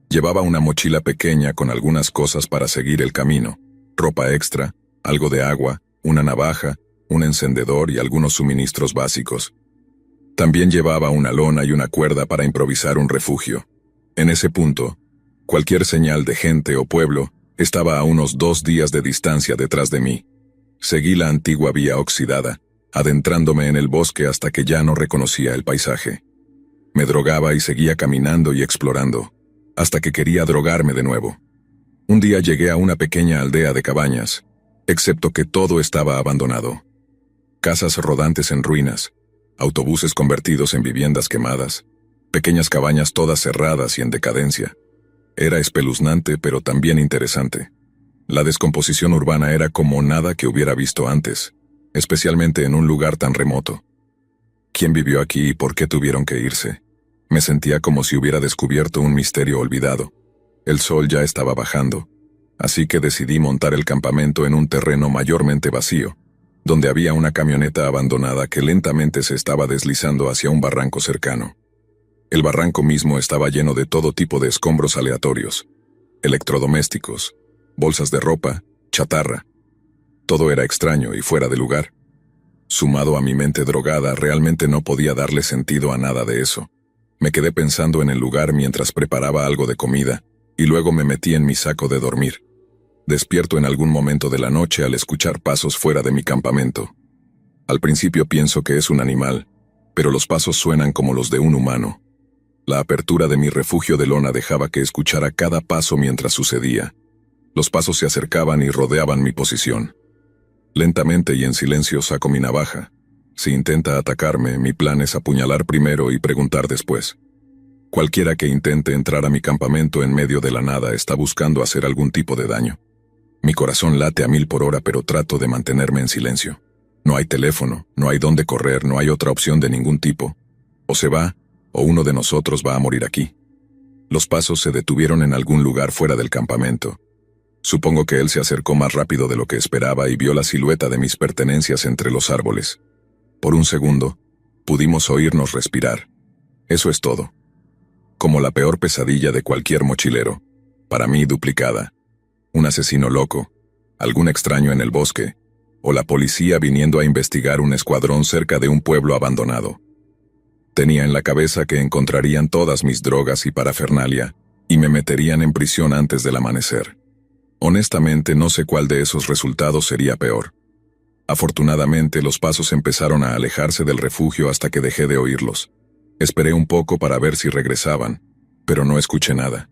Speaker 1: Llevaba una mochila pequeña con algunas cosas para seguir el camino, ropa extra, algo de agua, una navaja, un encendedor y algunos suministros básicos. También llevaba una lona y una cuerda para improvisar un refugio. En ese punto, cualquier señal de gente o pueblo estaba a unos 2 días de distancia detrás de mí. Seguí la antigua vía oxidada, adentrándome en el bosque hasta que ya no reconocía el paisaje. Me drogaba y seguía caminando y explorando, hasta que quería drogarme de nuevo. Un día llegué a una pequeña aldea de cabañas, excepto que todo estaba abandonado. Casas rodantes en ruinas, autobuses convertidos en viviendas quemadas, pequeñas cabañas todas cerradas y en decadencia. Era espeluznante pero también interesante. La descomposición urbana era como nada que hubiera visto antes, especialmente en un lugar tan remoto. ¿Quién vivió aquí y por qué tuvieron que irse? Me sentía como si hubiera descubierto un misterio olvidado. El sol ya estaba bajando, así que decidí montar el campamento en un terreno mayormente vacío, donde había una camioneta abandonada que lentamente se estaba deslizando hacia un barranco cercano. El barranco mismo estaba lleno de todo tipo de escombros aleatorios, electrodomésticos, bolsas de ropa, chatarra. Todo era extraño y fuera de lugar. Sumado a mi mente drogada, realmente no podía darle sentido a nada de eso. Me quedé pensando en el lugar mientras preparaba algo de comida, y luego me metí en mi saco de dormir. Despierto en algún momento de la noche al escuchar pasos fuera de mi campamento. Al principio pienso que es un animal, pero los pasos suenan como los de un humano. La apertura de mi refugio de lona dejaba que escuchara cada paso mientras sucedía. Los pasos se acercaban y rodeaban mi posición. Lentamente y en silencio saco mi navaja. Si intenta atacarme, mi plan es apuñalar primero y preguntar después. Cualquiera que intente entrar a mi campamento en medio de la nada está buscando hacer algún tipo de daño. Mi corazón late a 1000 por hora, pero trato de mantenerme en silencio. No hay teléfono, no hay dónde correr, no hay otra opción de ningún tipo. O se va, o uno de nosotros va a morir aquí. Los pasos se detuvieron en algún lugar fuera del campamento. Supongo que él se acercó más rápido de lo que esperaba y vio la silueta de mis pertenencias entre los árboles. Por un segundo, pudimos oírnos respirar. Eso es todo. Como la peor pesadilla de cualquier mochilero, para mí duplicada. Un asesino loco, algún extraño en el bosque, o la policía viniendo a investigar un escuadrón cerca de un pueblo abandonado. Tenía en la cabeza que encontrarían todas mis drogas y parafernalia, y me meterían en prisión antes del amanecer. Honestamente no sé cuál de esos resultados sería peor. Afortunadamente los pasos empezaron a alejarse del refugio hasta que dejé de oírlos. Esperé un poco para ver si regresaban, pero no escuché nada.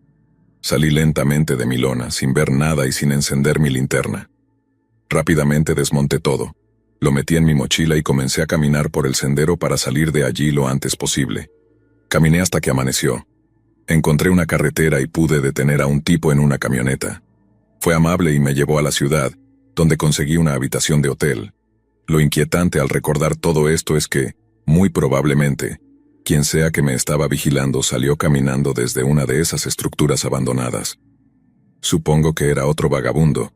Speaker 1: Salí lentamente de mi lona, sin ver nada y sin encender mi linterna. Rápidamente desmonté todo. Lo metí en mi mochila y comencé a caminar por el sendero para salir de allí lo antes posible. Caminé hasta que amaneció. Encontré una carretera y pude detener a un tipo en una camioneta. Fue amable y me llevó a la ciudad, donde conseguí una habitación de hotel. Lo inquietante al recordar todo esto es que, muy probablemente, quien sea que me estaba vigilando salió caminando desde una de esas estructuras abandonadas. Supongo que era otro vagabundo.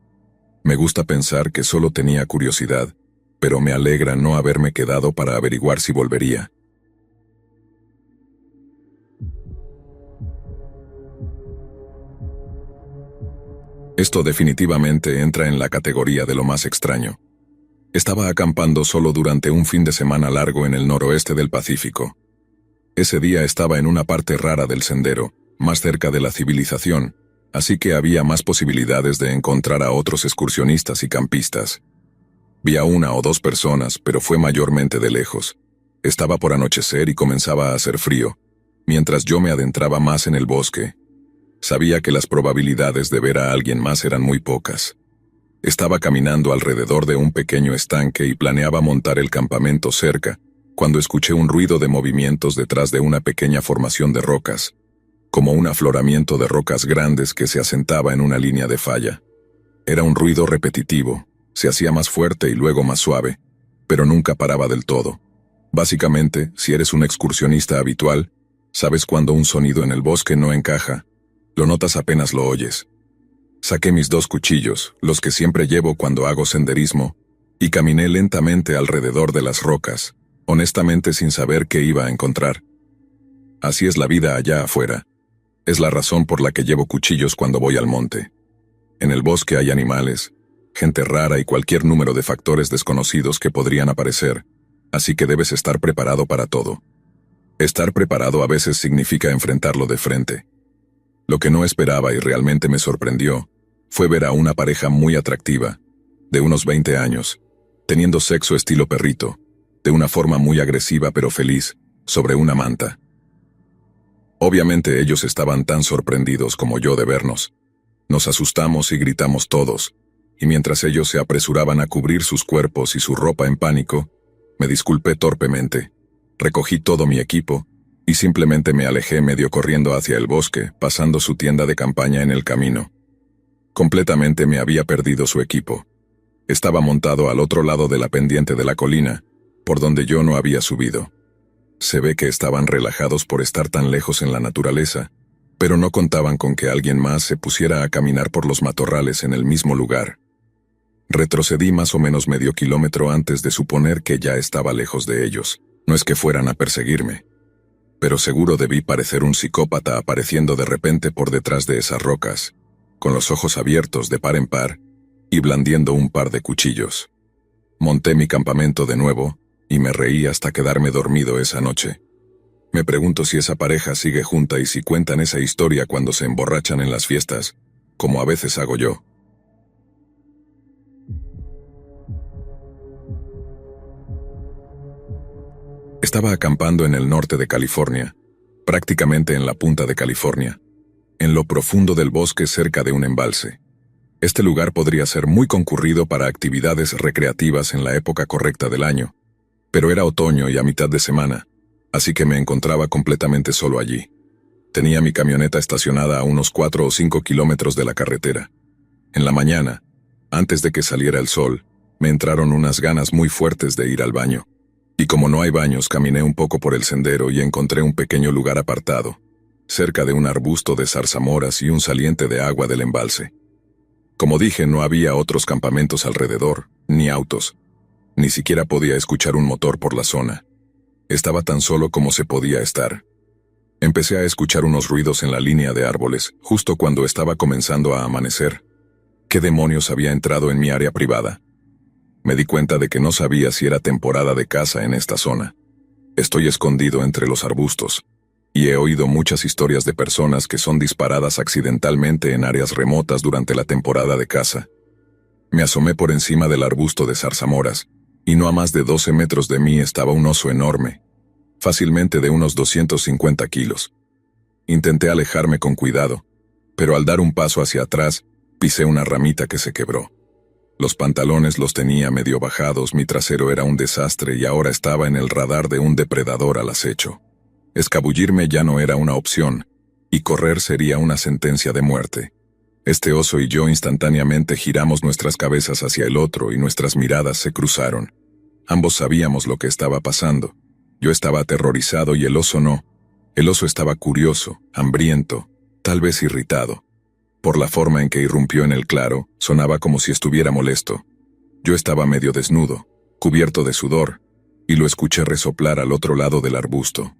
Speaker 1: Me gusta pensar que solo tenía curiosidad, pero me alegra no haberme quedado para averiguar si volvería. Esto definitivamente entra en la categoría de lo más extraño. Estaba acampando solo durante un fin de semana largo en el noroeste del Pacífico. Ese día estaba en una parte rara del sendero, más cerca de la civilización, así que había más posibilidades de encontrar a otros excursionistas y campistas. Vi a una o dos personas, pero fue mayormente de lejos. Estaba por anochecer y comenzaba a hacer frío, mientras yo me adentraba más en el bosque. Sabía que las probabilidades de ver a alguien más eran muy pocas. Estaba caminando alrededor de un pequeño estanque y planeaba montar el campamento cerca, cuando escuché un ruido de movimientos detrás de una pequeña formación de rocas, como un afloramiento de rocas grandes que se asentaba en una línea de falla. Era un ruido repetitivo, se hacía más fuerte y luego más suave, pero nunca paraba del todo. Básicamente, si eres un excursionista habitual, sabes cuando un sonido en el bosque no encaja. Lo notas apenas lo oyes. Saqué mis 2 cuchillos, los que siempre llevo cuando hago senderismo, y caminé lentamente alrededor de las rocas, honestamente sin saber qué iba a encontrar. Así es la vida allá afuera. Es la razón por la que llevo cuchillos cuando voy al monte. En el bosque hay animales, gente rara y cualquier número de factores desconocidos que podrían aparecer, así que debes estar preparado para todo. Estar preparado a veces significa enfrentarlo de frente. Lo que no esperaba y realmente me sorprendió fue ver a una pareja muy atractiva, de unos 20 años, teniendo sexo estilo perrito, de una forma muy agresiva pero feliz, sobre una manta. Obviamente ellos estaban tan sorprendidos como yo de vernos. Nos asustamos y gritamos todos, y mientras ellos se apresuraban a cubrir sus cuerpos y su ropa en pánico, me disculpé torpemente, recogí todo mi equipo, y simplemente me alejé medio corriendo hacia el bosque, pasando su tienda de campaña en el camino. Completamente me había perdido su equipo. Estaba montado al otro lado de la pendiente de la colina, por donde yo no había subido. Se ve que estaban relajados por estar tan lejos en la naturaleza, pero no contaban con que alguien más se pusiera a caminar por los matorrales en el mismo lugar. Retrocedí más o menos medio kilómetro antes de suponer que ya estaba lejos de ellos. No es que fueran a perseguirme, pero seguro debí parecer un psicópata apareciendo de repente por detrás de esas rocas, con los ojos abiertos de par en par y blandiendo un par de cuchillos. Monté mi campamento de nuevo y me reí hasta quedarme dormido esa noche. Me pregunto si esa pareja sigue junta y si cuentan esa historia cuando se emborrachan en las fiestas, como a veces hago yo. Estaba acampando en el norte de California, prácticamente en la punta de California, en lo profundo del bosque cerca de un embalse. Este lugar podría ser muy concurrido para actividades recreativas en la época correcta del año, pero era otoño y a mitad de semana, así que me encontraba completamente solo allí. Tenía mi camioneta estacionada a unos 4 o 5 kilómetros de la carretera. En la mañana, antes de que saliera el sol, me entraron unas ganas muy fuertes de ir al baño. Y como no hay baños, caminé un poco por el sendero y encontré un pequeño lugar apartado, cerca de un arbusto de zarzamoras y un saliente de agua del embalse. Como dije, no había otros campamentos alrededor, ni autos. Ni siquiera podía escuchar un motor por la zona. Estaba tan solo como se podía estar. Empecé a escuchar unos ruidos en la línea de árboles, justo cuando estaba comenzando a amanecer. ¿Qué demonios había entrado en mi área privada? Me di cuenta de que no sabía si era temporada de caza en esta zona. Estoy escondido entre los arbustos, y he oído muchas historias de personas que son disparadas accidentalmente en áreas remotas durante la temporada de caza. Me asomé por encima del arbusto de zarzamoras, y no a más de 12 metros de mí estaba un oso enorme, fácilmente de unos 250 kilos. Intenté alejarme con cuidado, Pero al dar un paso hacia atrás, pisé una ramita que se quebró. Los pantalones los tenía medio bajados, mi trasero era un desastre y ahora estaba en el radar de un depredador al acecho. Escabullirme ya no era una opción, y correr sería una sentencia de muerte. Este oso y yo instantáneamente giramos nuestras cabezas hacia el otro y nuestras miradas se cruzaron. Ambos sabíamos lo que estaba pasando. Yo estaba aterrorizado y el oso no. El oso estaba curioso, hambriento, tal vez irritado. Por la forma en que irrumpió en el claro, sonaba como si estuviera molesto. Yo estaba medio desnudo, cubierto de sudor, y lo escuché resoplar al otro lado del arbusto.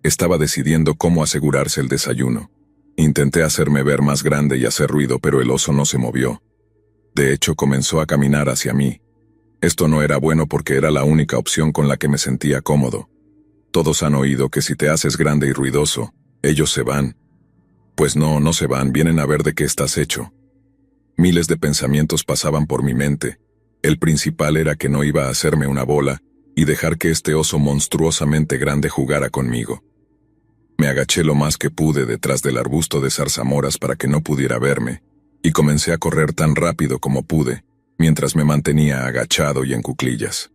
Speaker 1: Estaba decidiendo cómo asegurarse el desayuno. Intenté hacerme ver más grande y hacer ruido, pero el oso no se movió. De hecho, comenzó a caminar hacia mí. Esto no era bueno porque era la única opción con la que me sentía cómodo. Todos han oído que si te haces grande y ruidoso, ellos se van. Pues no, no se van, vienen a ver de qué estás hecho. Miles de pensamientos pasaban por mi mente. El principal era que no iba a hacerme una bola y dejar que este oso monstruosamente grande jugara conmigo. Me agaché lo más que pude detrás del arbusto de zarzamoras para que no pudiera verme, y comencé a correr tan rápido como pude, mientras me mantenía agachado y en cuclillas.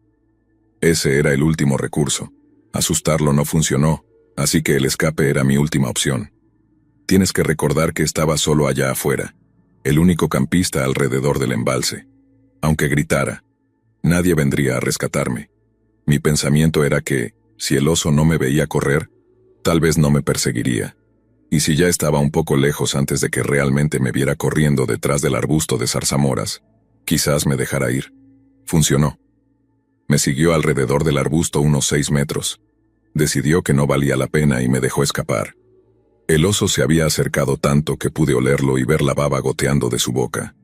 Speaker 1: Ese era el último recurso. Asustarlo no funcionó, así que el escape era mi última opción. Tienes que recordar que estaba solo allá afuera, el único campista alrededor del embalse. Aunque gritara, nadie vendría a rescatarme. Mi pensamiento era que, si el oso no me veía correr, tal vez no me perseguiría. Y si ya estaba un poco lejos antes de que realmente me viera corriendo detrás del arbusto de zarzamoras, quizás me dejara ir. Funcionó. Me siguió alrededor del arbusto unos 6 metros. Decidió que no valía la pena y me dejó escapar. El oso se había acercado tanto que pude olerlo y ver la baba goteando de su boca.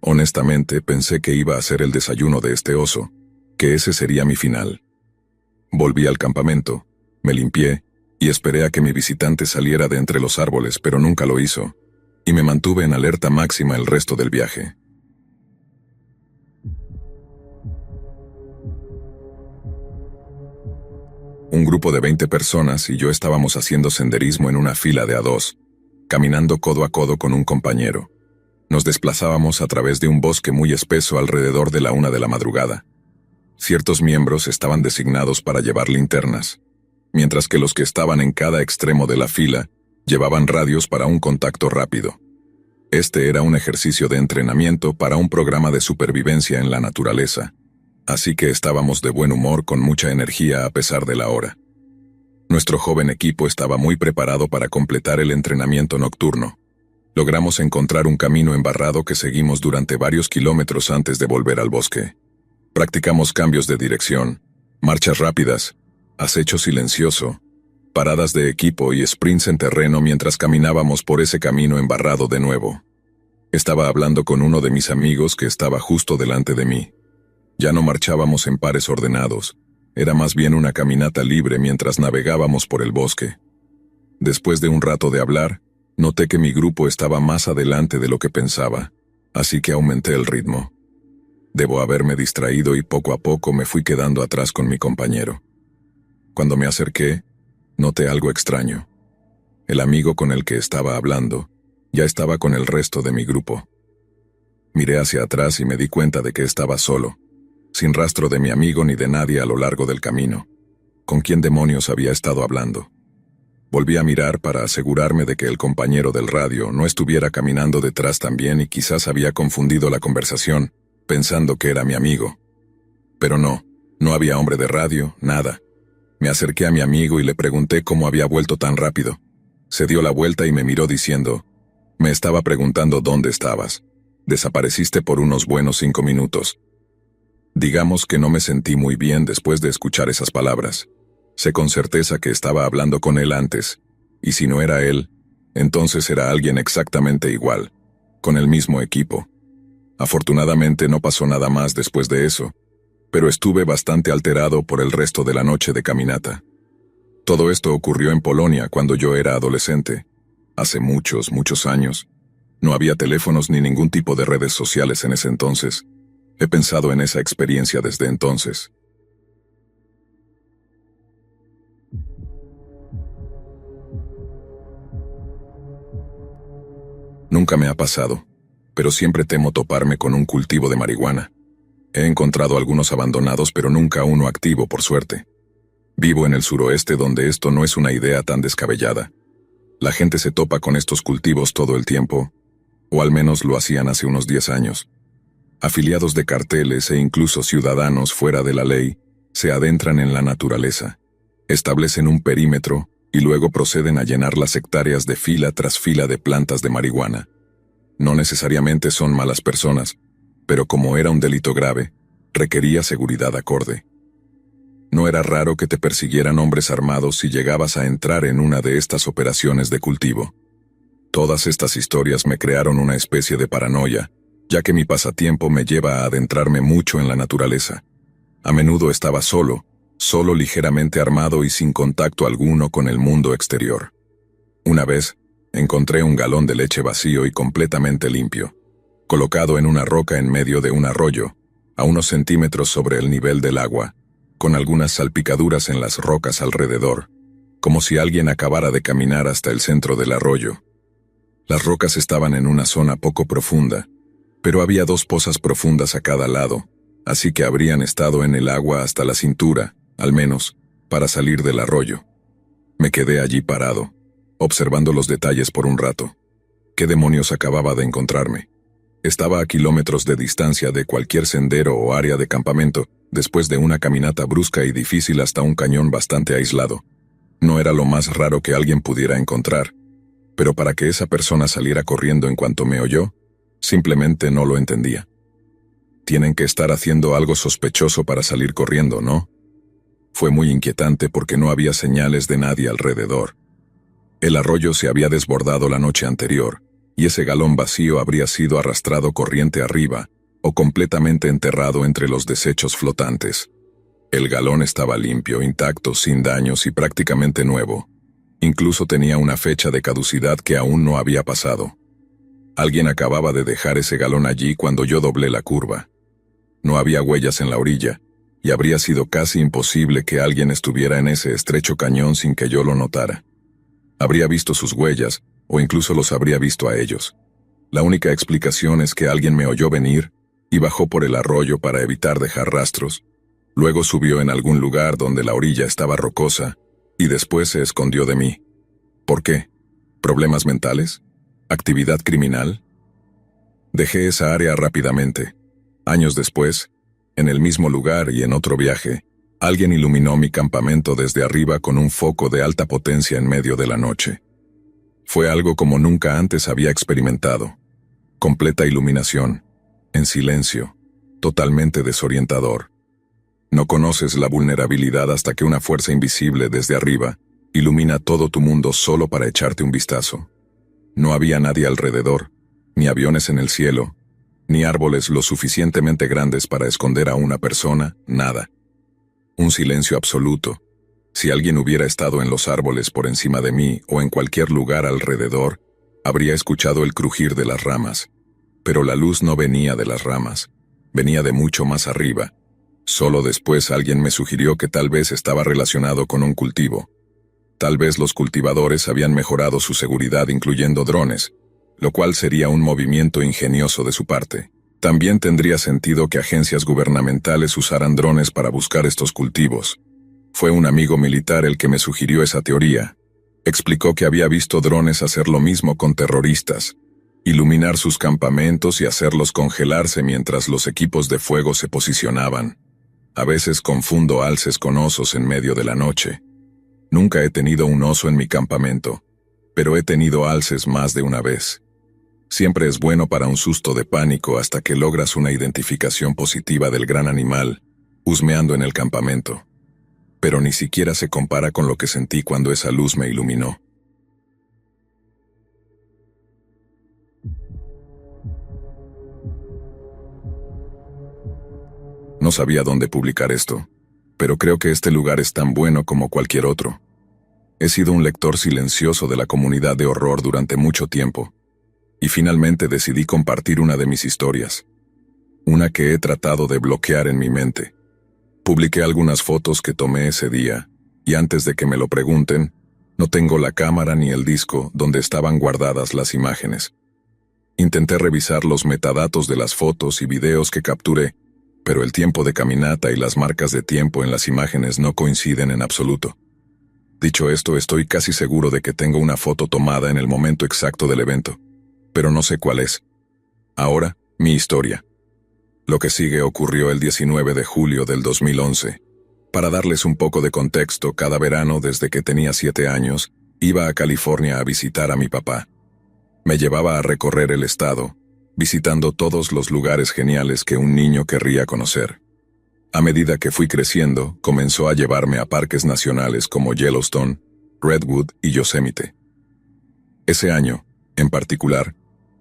Speaker 1: Honestamente, pensé que iba a ser el desayuno de este oso, que ese sería mi final. Volví al campamento, me limpié, y esperé a que mi visitante saliera de entre los árboles, pero nunca lo hizo, y me mantuve en alerta máxima el resto del viaje. Un grupo de 20 personas y yo estábamos haciendo senderismo en una fila de a dos, caminando codo a codo con un compañero. Nos desplazábamos a través de un bosque muy espeso alrededor de la 1 de la madrugada. Ciertos miembros estaban designados para llevar linternas, mientras que los que estaban en cada extremo de la fila llevaban radios para un contacto rápido. Este era un ejercicio de entrenamiento para un programa de supervivencia en la naturaleza, así que estábamos de buen humor con mucha energía a pesar de la hora. Nuestro joven equipo estaba muy preparado para completar el entrenamiento nocturno. Logramos encontrar un camino embarrado que seguimos durante varios kilómetros antes de volver al bosque. Practicamos cambios de dirección, marchas rápidas, acecho silencioso, paradas de equipo y sprints en terreno mientras caminábamos por ese camino embarrado de nuevo. Estaba hablando con uno de mis amigos que estaba justo delante de mí. Ya no marchábamos en pares ordenados, era más bien una caminata libre mientras navegábamos por el bosque. Después de un rato de hablar, noté que mi grupo estaba más adelante de lo que pensaba, así que aumenté el ritmo. Debo haberme distraído y poco a poco me fui quedando atrás con mi compañero. Cuando me acerqué, noté algo extraño. El amigo con el que estaba hablando ya estaba con el resto de mi grupo. Miré hacia atrás y me di cuenta de que estaba solo, sin rastro de mi amigo ni de nadie a lo largo del camino. ¿Con quién demonios había estado hablando? Volví a mirar para asegurarme de que el compañero del radio no estuviera caminando detrás también y quizás había confundido la conversación, pensando que era mi amigo. Pero no, no había hombre de radio, nada. Me acerqué a mi amigo y le pregunté cómo había vuelto tan rápido. Se dio la vuelta y me miró diciendo, «Me estaba preguntando dónde estabas. Desapareciste por unos buenos 5 minutos». Digamos que no me sentí muy bien después de escuchar esas palabras. Sé con certeza que estaba hablando con él antes, y si no era él, entonces era alguien exactamente igual, con el mismo equipo. Afortunadamente no pasó nada más después de eso, pero estuve bastante alterado por el resto de la noche de caminata. Todo esto ocurrió en Polonia cuando yo era adolescente, hace muchos, muchos años. No había teléfonos ni ningún tipo de redes sociales en ese entonces. He pensado en esa experiencia desde entonces. Nunca me ha pasado, pero siempre temo toparme con un cultivo de marihuana. He encontrado algunos abandonados, pero nunca uno activo, por suerte. Vivo en el suroeste, donde esto no es una idea tan descabellada. La gente se topa con estos cultivos todo el tiempo, o al menos lo hacían hace unos 10 años. Afiliados de carteles e incluso ciudadanos fuera de la ley se adentran en la naturaleza, establecen un perímetro y luego proceden a llenar las hectáreas de fila tras fila de plantas de marihuana. No necesariamente son malas personas, pero como era un delito grave, requería seguridad acorde. No era raro que te persiguieran hombres armados si llegabas a entrar en una de estas operaciones de cultivo. Todas estas historias me crearon una especie de paranoia, ya que mi pasatiempo me lleva a adentrarme mucho en la naturaleza. A menudo estaba solo ligeramente armado y sin contacto alguno con el mundo exterior. Una vez, encontré un galón de leche vacío y completamente limpio, colocado en una roca en medio de un arroyo, a unos centímetros sobre el nivel del agua, con algunas salpicaduras en las rocas alrededor, como si alguien acabara de caminar hasta el centro del arroyo. Las rocas estaban en una zona poco profunda, pero había 2 pozas profundas a cada lado, así que habrían estado en el agua hasta la cintura, al menos, para salir del arroyo. Me quedé allí parado, observando los detalles por un rato. ¿Qué demonios acababa de encontrarme? Estaba a kilómetros de distancia de cualquier sendero o área de campamento, después de una caminata brusca y difícil hasta un cañón bastante aislado. No era lo más raro que alguien pudiera encontrar, pero para que esa persona saliera corriendo en cuanto me oyó, simplemente no lo entendía. Tienen que estar haciendo algo sospechoso para salir corriendo, ¿no? Fue muy inquietante porque no había señales de nadie alrededor. El arroyo se había desbordado la noche anterior, y ese galón vacío habría sido arrastrado corriente arriba, o completamente enterrado entre los desechos flotantes. El galón estaba limpio, intacto, sin daños y prácticamente nuevo. Incluso tenía una fecha de caducidad que aún no había pasado. Alguien acababa de dejar ese galón allí cuando yo doblé la curva. No había huellas en la orilla, y habría sido casi imposible que alguien estuviera en ese estrecho cañón sin que yo lo notara. Habría visto sus huellas, o incluso los habría visto a ellos. La única explicación es que alguien me oyó venir y bajó por el arroyo para evitar dejar rastros. Luego subió en algún lugar donde la orilla estaba rocosa, y después se escondió de mí. ¿Por qué? ¿Problemas mentales? ¿Actividad criminal? Dejé esa área rápidamente. Años después, en el mismo lugar y en otro viaje, alguien iluminó mi campamento desde arriba con un foco de alta potencia en medio de la noche. Fue algo como nunca antes había experimentado. Completa iluminación, en silencio, totalmente desorientador. No conoces la vulnerabilidad hasta que una fuerza invisible desde arriba ilumina todo tu mundo solo para echarte un vistazo. No había nadie alrededor, ni aviones en el cielo, ni árboles lo suficientemente grandes para esconder a una persona, nada. Un silencio absoluto. Si alguien hubiera estado en los árboles por encima de mí o en cualquier lugar alrededor, habría escuchado el crujir de las ramas. Pero la luz no venía de las ramas, venía de mucho más arriba. Solo después alguien me sugirió que tal vez estaba relacionado con un cultivo. Tal vez los cultivadores habían mejorado su seguridad incluyendo drones, lo cual sería un movimiento ingenioso de su parte. También tendría sentido que agencias gubernamentales usaran drones para buscar estos cultivos. Fue un amigo militar el que me sugirió esa teoría. Explicó que había visto drones hacer lo mismo con terroristas, iluminar sus campamentos y hacerlos congelarse mientras los equipos de fuego se posicionaban. A veces confundo alces con osos en medio de la noche. Nunca he tenido un oso en mi campamento, pero he tenido alces más de una vez. Siempre es bueno para un susto de pánico hasta que logras una identificación positiva del gran animal, husmeando en el campamento. Pero ni siquiera se compara con lo que sentí cuando esa luz me iluminó. No sabía dónde publicar esto, pero creo que este lugar es tan bueno como cualquier otro. He sido un lector silencioso de la comunidad de horror durante mucho tiempo, y finalmente decidí compartir una de mis historias, una que he tratado de bloquear en mi mente. Publiqué algunas fotos que tomé ese día, y antes de que me lo pregunten, no tengo la cámara ni el disco donde estaban guardadas las imágenes. Intenté revisar los metadatos de las fotos y videos que capturé, pero el tiempo de caminata y las marcas de tiempo en las imágenes no coinciden en absoluto. Dicho esto, estoy casi seguro de que tengo una foto tomada en el momento exacto del evento, pero no sé cuál es. Ahora, mi historia. Lo que sigue ocurrió el 19 de julio del 2011. Para darles un poco de contexto, cada verano desde que tenía 7 años, iba a California a visitar a mi papá. Me llevaba a recorrer el estado, visitando todos los lugares geniales que un niño querría conocer. A medida que fui creciendo, comenzó a llevarme a parques nacionales como Yellowstone, Redwood y Yosemite. Ese año, en particular,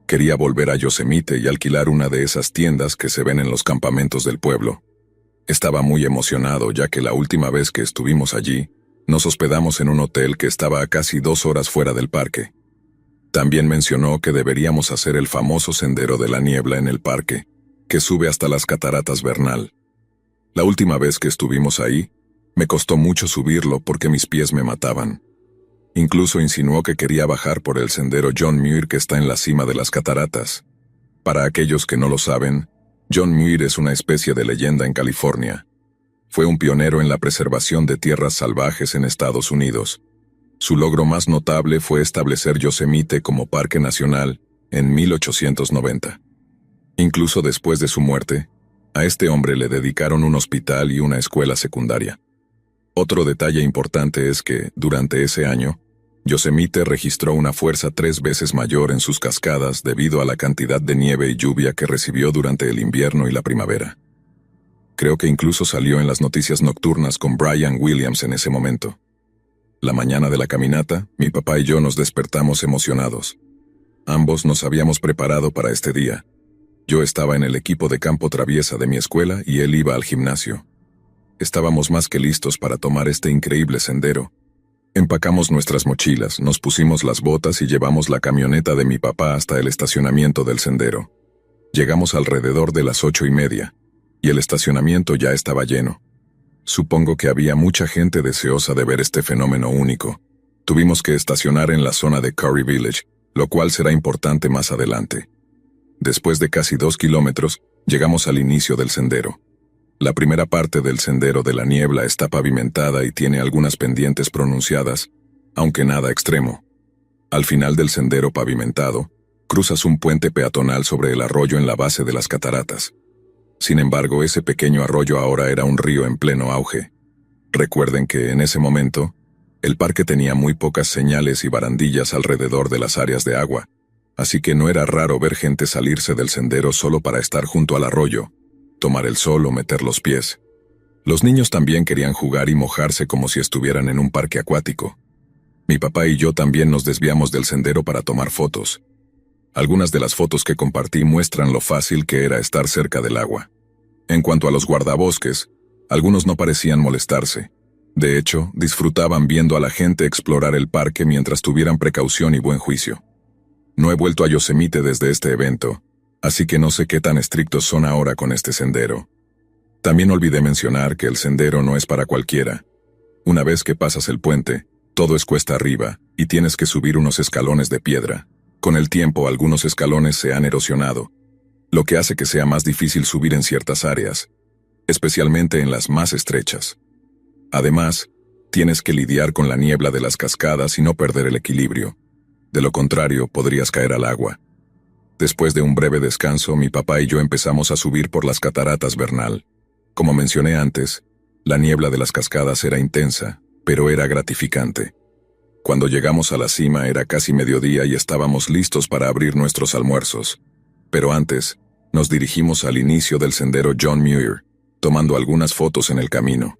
Speaker 1: quería volver a Yosemite y alquilar una de esas tiendas que se ven en los campamentos del pueblo. Estaba muy emocionado ya que la última vez que estuvimos allí, nos hospedamos en un hotel que estaba a casi 2 horas fuera del parque. También mencionó que deberíamos hacer el famoso sendero de la niebla en el parque, que sube hasta las cataratas Bernal. La última vez que estuvimos ahí, me costó mucho subirlo porque mis pies me mataban. Incluso insinuó que quería bajar por el sendero John Muir que está en la cima de las cataratas. Para aquellos que no lo saben, John Muir es una especie de leyenda en California. Fue un pionero en la preservación de tierras salvajes en Estados Unidos. Su logro más notable fue establecer Yosemite como parque nacional en 1890. Incluso después de su muerte, a este hombre le dedicaron un hospital y una escuela secundaria. Otro detalle importante es que, durante ese año, Yosemite registró una fuerza 3 veces mayor en sus cascadas debido a la cantidad de nieve y lluvia que recibió durante el invierno y la primavera. Creo que incluso salió en las noticias nocturnas con Brian Williams en ese momento. La mañana de la caminata, mi papá y yo nos despertamos emocionados. Ambos nos habíamos preparado para este día. Yo estaba en el equipo de campo traviesa de mi escuela y él iba al gimnasio. Estábamos más que listos para tomar este increíble sendero. Empacamos nuestras mochilas, nos pusimos las botas y llevamos la camioneta de mi papá hasta el estacionamiento del sendero. Llegamos alrededor de las 8:30, y el estacionamiento ya estaba lleno. Supongo que había mucha gente deseosa de ver este fenómeno único. Tuvimos que estacionar en la zona de Curry Village, lo cual será importante más adelante. Después de casi 2 kilómetros, llegamos al inicio del sendero. La primera parte del sendero de la niebla está pavimentada y tiene algunas pendientes pronunciadas, aunque nada extremo. Al final del sendero pavimentado, cruzas un puente peatonal sobre el arroyo en la base de las cataratas. Sin embargo, ese pequeño arroyo ahora era un río en pleno auge. Recuerden que, en ese momento, el parque tenía muy pocas señales y barandillas alrededor de las áreas de agua, así que no era raro ver gente salirse del sendero solo para estar junto al arroyo, tomar el sol o meter los pies. Los niños también querían jugar y mojarse como si estuvieran en un parque acuático. Mi papá y yo también nos desviamos del sendero para tomar fotos. Algunas de las fotos que compartí muestran lo fácil que era estar cerca del agua. En cuanto a los guardabosques, algunos no parecían molestarse. De hecho, disfrutaban viendo a la gente explorar el parque mientras tuvieran precaución y buen juicio. No he vuelto a Yosemite desde este evento, así que no sé qué tan estrictos son ahora con este sendero. También olvidé mencionar que el sendero no es para cualquiera. Una vez que pasas el puente, todo es cuesta arriba, y tienes que subir unos escalones de piedra. Con el tiempo, algunos escalones se han erosionado, lo que hace que sea más difícil subir en ciertas áreas, especialmente en las más estrechas. Además, tienes que lidiar con la niebla de las cascadas y no perder el equilibrio. De lo contrario, podrías caer al agua. Después de un breve descanso, mi papá y yo empezamos a subir por las cataratas Bernal. Como mencioné antes, la niebla de las cascadas era intensa, pero era gratificante. Cuando llegamos a la cima era casi mediodía y estábamos listos para abrir nuestros almuerzos. Pero antes, nos dirigimos al inicio del sendero John Muir, tomando algunas fotos en el camino.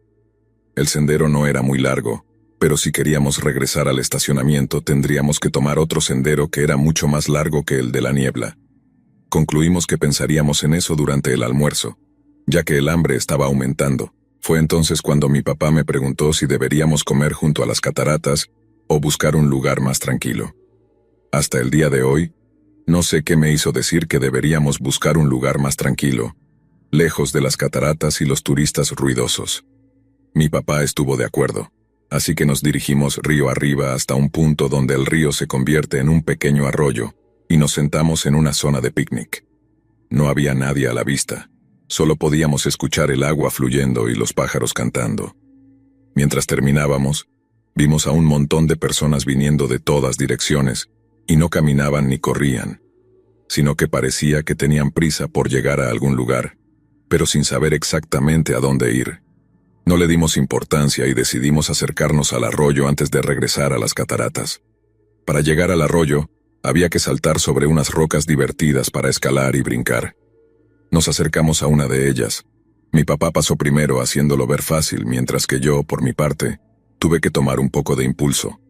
Speaker 1: El sendero no era muy largo, pero si queríamos regresar al estacionamiento tendríamos que tomar otro sendero que era mucho más largo que el de la niebla. Concluimos que pensaríamos en eso durante el almuerzo, ya que el hambre estaba aumentando. Fue entonces cuando mi papá me preguntó si deberíamos comer junto a las cataratas o buscar un lugar más tranquilo. Hasta el día de hoy, no sé qué me hizo decir que deberíamos buscar un lugar más tranquilo, lejos de las cataratas y los turistas ruidosos. Mi papá estuvo de acuerdo, así que nos dirigimos río arriba hasta un punto donde el río se convierte en un pequeño arroyo, y nos sentamos en una zona de picnic. No había nadie a la vista, solo podíamos escuchar el agua fluyendo y los pájaros cantando. Mientras terminábamos, vimos a un montón de personas viniendo de todas direcciones, y no caminaban ni corrían, sino que parecía que tenían prisa por llegar a algún lugar, pero sin saber exactamente a dónde ir. No le dimos importancia y decidimos acercarnos al arroyo antes de regresar a las cataratas. Para llegar al arroyo, había que saltar sobre unas rocas divertidas para escalar y brincar. Nos acercamos a una de ellas. Mi papá pasó primero haciéndolo ver fácil, mientras que yo, por mi parte, tuve que tomar un poco de impulso.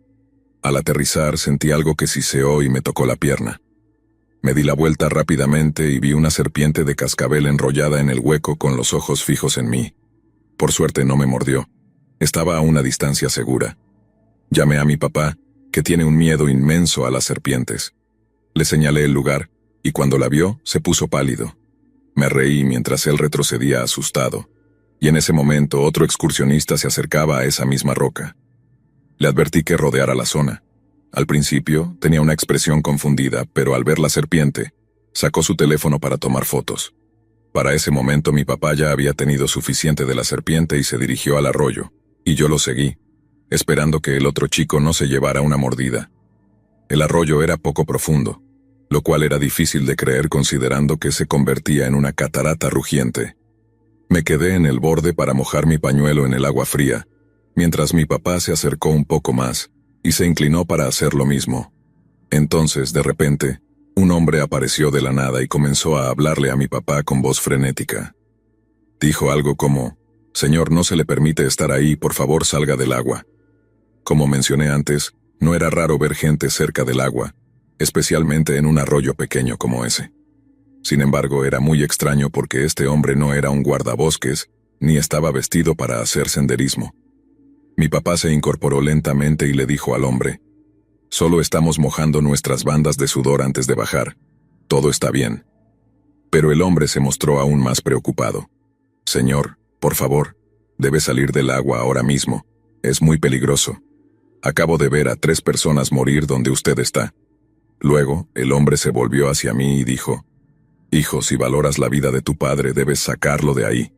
Speaker 1: Al aterrizar sentí algo que siseó y me tocó la pierna. Me di la vuelta rápidamente y vi una serpiente de cascabel enrollada en el hueco con los ojos fijos en mí. Por suerte no me mordió. Estaba a una distancia segura. Llamé a mi papá, que tiene un miedo inmenso a las serpientes. Le señalé el lugar, y cuando la vio, se puso pálido. Me reí mientras él retrocedía asustado, y en ese momento otro excursionista se acercaba a esa misma roca. Le advertí que rodeara la zona. Al principio, tenía una expresión confundida, pero al ver la serpiente, sacó su teléfono para tomar fotos. Para ese momento mi papá ya había tenido suficiente de la serpiente y se dirigió al arroyo, y yo lo seguí, esperando que el otro chico no se llevara una mordida. El arroyo era poco profundo, lo cual era difícil de creer considerando que se convertía en una catarata rugiente. Me quedé en el borde para mojar mi pañuelo en el agua fría, mientras mi papá se acercó un poco más, y se inclinó para hacer lo mismo. Entonces, de repente, un hombre apareció de la nada y comenzó a hablarle a mi papá con voz frenética. Dijo algo como: «Señor, no se le permite estar ahí, por favor salga del agua». Como mencioné antes, no era raro ver gente cerca del agua, especialmente en un arroyo pequeño como ese. Sin embargo, era muy extraño porque este hombre no era un guardabosques, ni estaba vestido para hacer senderismo. Mi papá se incorporó lentamente y le dijo al hombre: «Solo estamos mojando nuestras bandas de sudor antes de bajar. Todo está bien». Pero el hombre se mostró aún más preocupado. «Señor, por favor, debe salir del agua ahora mismo. Es muy peligroso. Acabo de ver a 3 personas morir donde usted está». Luego, el hombre se volvió hacia mí y dijo: «Hijo, si valoras la vida de tu padre, debes sacarlo de ahí».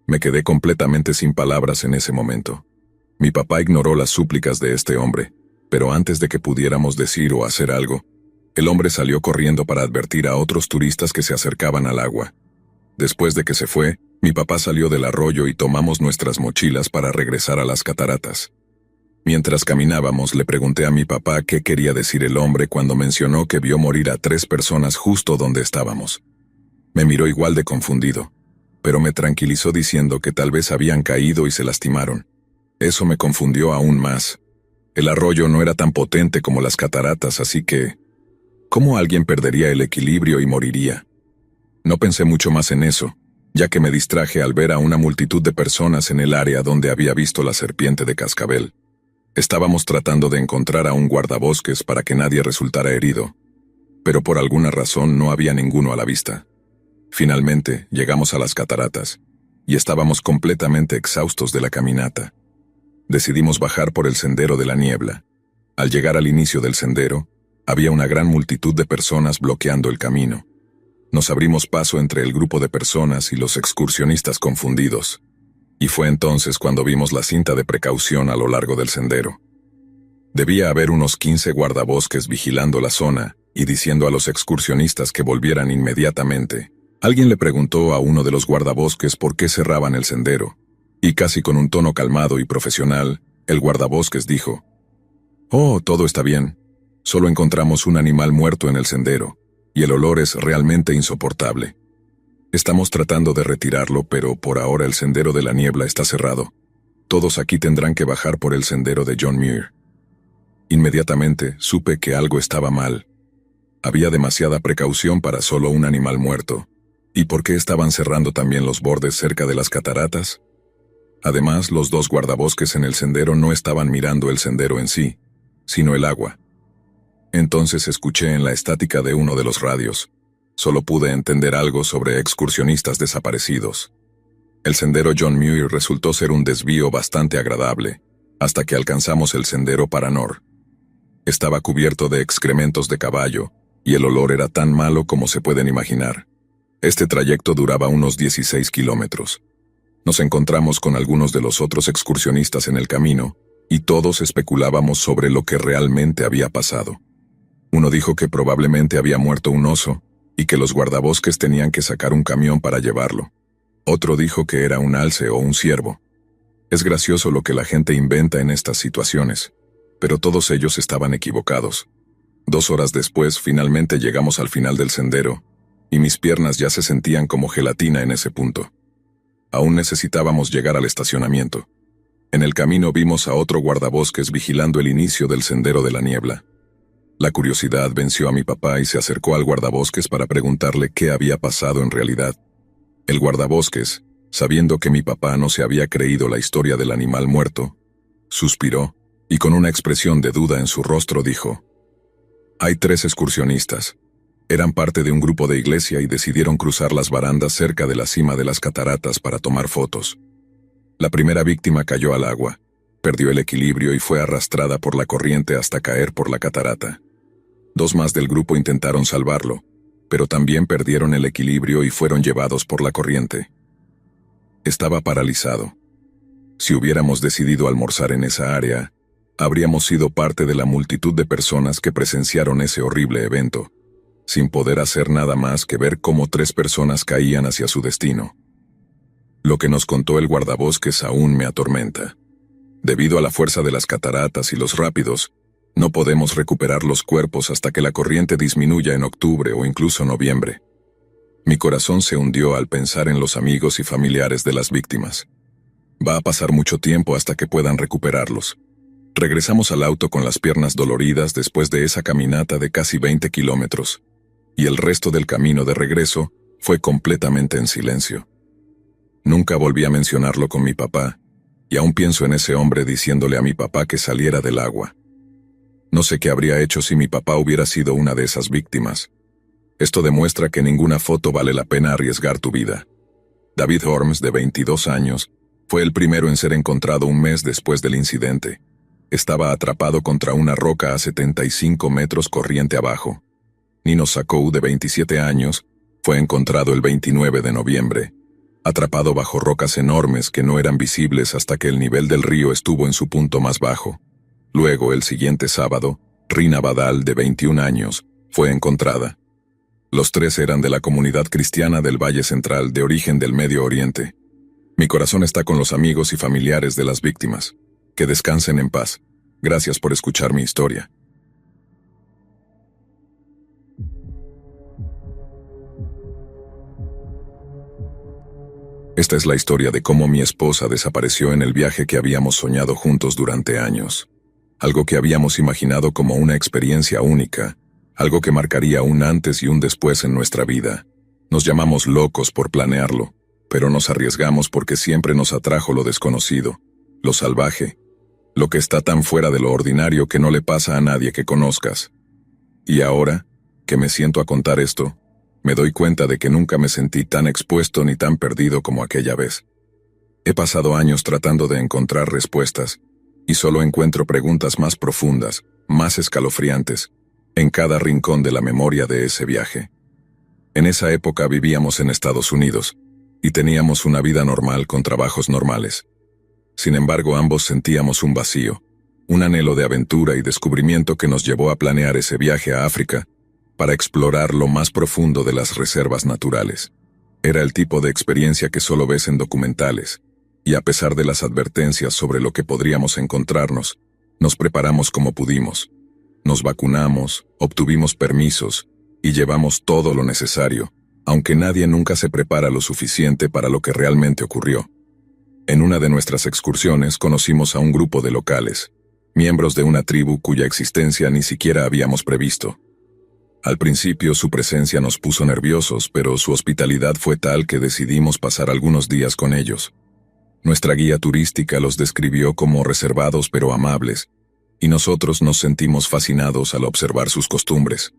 Speaker 1: Me quedé completamente sin palabras en ese momento. Mi papá ignoró las súplicas de este hombre, pero antes de que pudiéramos decir o hacer algo, el hombre salió corriendo para advertir a otros turistas que se acercaban al agua. Después de que se fue, mi papá salió del arroyo y tomamos nuestras mochilas para regresar a las cataratas. Mientras caminábamos, le pregunté a mi papá qué quería decir el hombre cuando mencionó que vio morir a 3 personas justo donde estábamos. Me miró igual de confundido, pero me tranquilizó diciendo que tal vez habían caído y se lastimaron. Eso me confundió aún más. El arroyo no era tan potente como las cataratas, así que ¿cómo alguien perdería el equilibrio y moriría? No pensé mucho más en eso, ya que me distraje al ver a una multitud de personas en el área donde había visto la serpiente de cascabel. Estábamos tratando de encontrar a un guardabosques para que nadie resultara herido, pero por alguna razón no había ninguno a la vista. Finalmente, llegamos a las cataratas, y estábamos completamente exhaustos de la caminata. Decidimos bajar por el sendero de la niebla. Al llegar al inicio del sendero, había una gran multitud de personas bloqueando el camino. Nos abrimos paso entre el grupo de personas y los excursionistas confundidos. Y fue entonces cuando vimos la cinta de precaución a lo largo del sendero. Debía haber unos 15 guardabosques vigilando la zona y diciendo a los excursionistas que volvieran inmediatamente. Alguien le preguntó a uno de los guardabosques por qué cerraban el sendero, y casi con un tono calmado y profesional, el guardabosques dijo: «Oh, todo está bien. Solo encontramos un animal muerto en el sendero, y el olor es realmente insoportable. Estamos tratando de retirarlo, pero por ahora el sendero de la niebla está cerrado. Todos aquí tendrán que bajar por el sendero de John Muir». Inmediatamente supe que algo estaba mal. Había demasiada precaución para solo un animal muerto. ¿Y por qué estaban cerrando también los bordes cerca de las cataratas? Además, los 2 guardabosques en el sendero no estaban mirando el sendero en sí, sino el agua. Entonces escuché en la estática de uno de los radios. Solo pude entender algo sobre excursionistas desaparecidos. El sendero John Muir resultó ser un desvío bastante agradable, hasta que alcanzamos el sendero Paranor. Estaba cubierto de excrementos de caballo, y el olor era tan malo como se pueden imaginar. Este trayecto duraba unos 16 kilómetros. Nos encontramos con algunos de los otros excursionistas en el camino, y todos especulábamos sobre lo que realmente había pasado. Uno dijo que probablemente había muerto un oso, y que los guardabosques tenían que sacar un camión para llevarlo. Otro dijo que era un alce o un ciervo. Es gracioso lo que la gente inventa en estas situaciones, pero todos ellos estaban equivocados. 2 horas después, finalmente llegamos al final del sendero, y mis piernas ya se sentían como gelatina en ese punto. Aún necesitábamos llegar al estacionamiento. En el camino vimos a otro guardabosques vigilando el inicio del sendero de la niebla. La curiosidad venció a mi papá y se acercó al guardabosques para preguntarle qué había pasado en realidad. El guardabosques, sabiendo que mi papá no se había creído la historia del animal muerto, suspiró y con una expresión de duda en su rostro dijo: «Hay 3 excursionistas. Eran parte de un grupo de iglesia y decidieron cruzar las barandas cerca de la cima de las cataratas para tomar fotos. La primera víctima cayó al agua, perdió el equilibrio y fue arrastrada por la corriente hasta caer por la catarata. 2 más del grupo intentaron salvarlo, pero también perdieron el equilibrio y fueron llevados por la corriente. Estaba paralizado. Si hubiéramos decidido almorzar en esa área, habríamos sido parte de la multitud de personas que presenciaron ese horrible evento, sin poder hacer nada más que ver cómo 3 personas caían hacia su destino. Lo que nos contó el guardabosques aún me atormenta. Debido a la fuerza de las cataratas y los rápidos, no podemos recuperar los cuerpos hasta que la corriente disminuya en octubre o incluso noviembre. Mi corazón se hundió al pensar en los amigos y familiares de las víctimas. Va a pasar mucho tiempo hasta que puedan recuperarlos. Regresamos al auto con las piernas doloridas después de esa caminata de casi 20 kilómetros, y el resto del camino de regreso fue completamente en silencio. Nunca volví a mencionarlo con mi papá, y aún pienso en ese hombre diciéndole a mi papá que saliera del agua. No sé qué habría hecho si mi papá hubiera sido una de esas víctimas. Esto demuestra que ninguna foto vale la pena arriesgar tu vida. David Horms, de 22 años, fue el primero en ser encontrado un mes después del incidente. Estaba atrapado contra una roca a 75 metros corriente abajo. Nino Sakou, de 27 años, fue encontrado el 29 de noviembre, atrapado bajo rocas enormes que no eran visibles hasta que el nivel del río estuvo en su punto más bajo. Luego, el siguiente sábado, Rina Badal, de 21 años, fue encontrada. Los 3 eran de la comunidad cristiana del Valle Central de origen del Medio Oriente. Mi corazón está con los amigos y familiares de las víctimas. Que descansen en paz. Gracias por escuchar mi historia. Esta es la historia de cómo mi esposa desapareció en el viaje que habíamos soñado juntos durante años. Algo que habíamos imaginado como una experiencia única, algo que marcaría un antes y un después en nuestra vida. Nos llamamos locos por planearlo, pero nos arriesgamos porque siempre nos atrajo lo desconocido, lo salvaje, lo que está tan fuera de lo ordinario que no le pasa a nadie que conozcas. Y ahora, que me siento a contar esto, me doy cuenta de que nunca me sentí tan expuesto ni tan perdido como aquella vez. He pasado años tratando de encontrar respuestas, y solo encuentro preguntas más profundas, más escalofriantes, en cada rincón de la memoria de ese viaje. En esa época vivíamos en Estados Unidos, y teníamos una vida normal con trabajos normales. Sin embargo, ambos sentíamos un vacío, un anhelo de aventura y descubrimiento que nos llevó a planear ese viaje a África, para explorar lo más profundo de las reservas naturales. Era el tipo de experiencia que solo ves en documentales, y a pesar de las advertencias sobre lo que podríamos encontrarnos, nos preparamos como pudimos. Nos vacunamos, obtuvimos permisos, y llevamos todo lo necesario, aunque nadie nunca se prepara lo suficiente para lo que realmente ocurrió. En una de nuestras excursiones conocimos a un grupo de locales, miembros de una tribu cuya existencia ni siquiera habíamos previsto. Al principio su presencia nos puso nerviosos, pero su hospitalidad fue tal que decidimos pasar algunos días con ellos. Nuestra guía turística los describió como reservados pero amables, y nosotros nos sentimos fascinados al observar sus costumbres.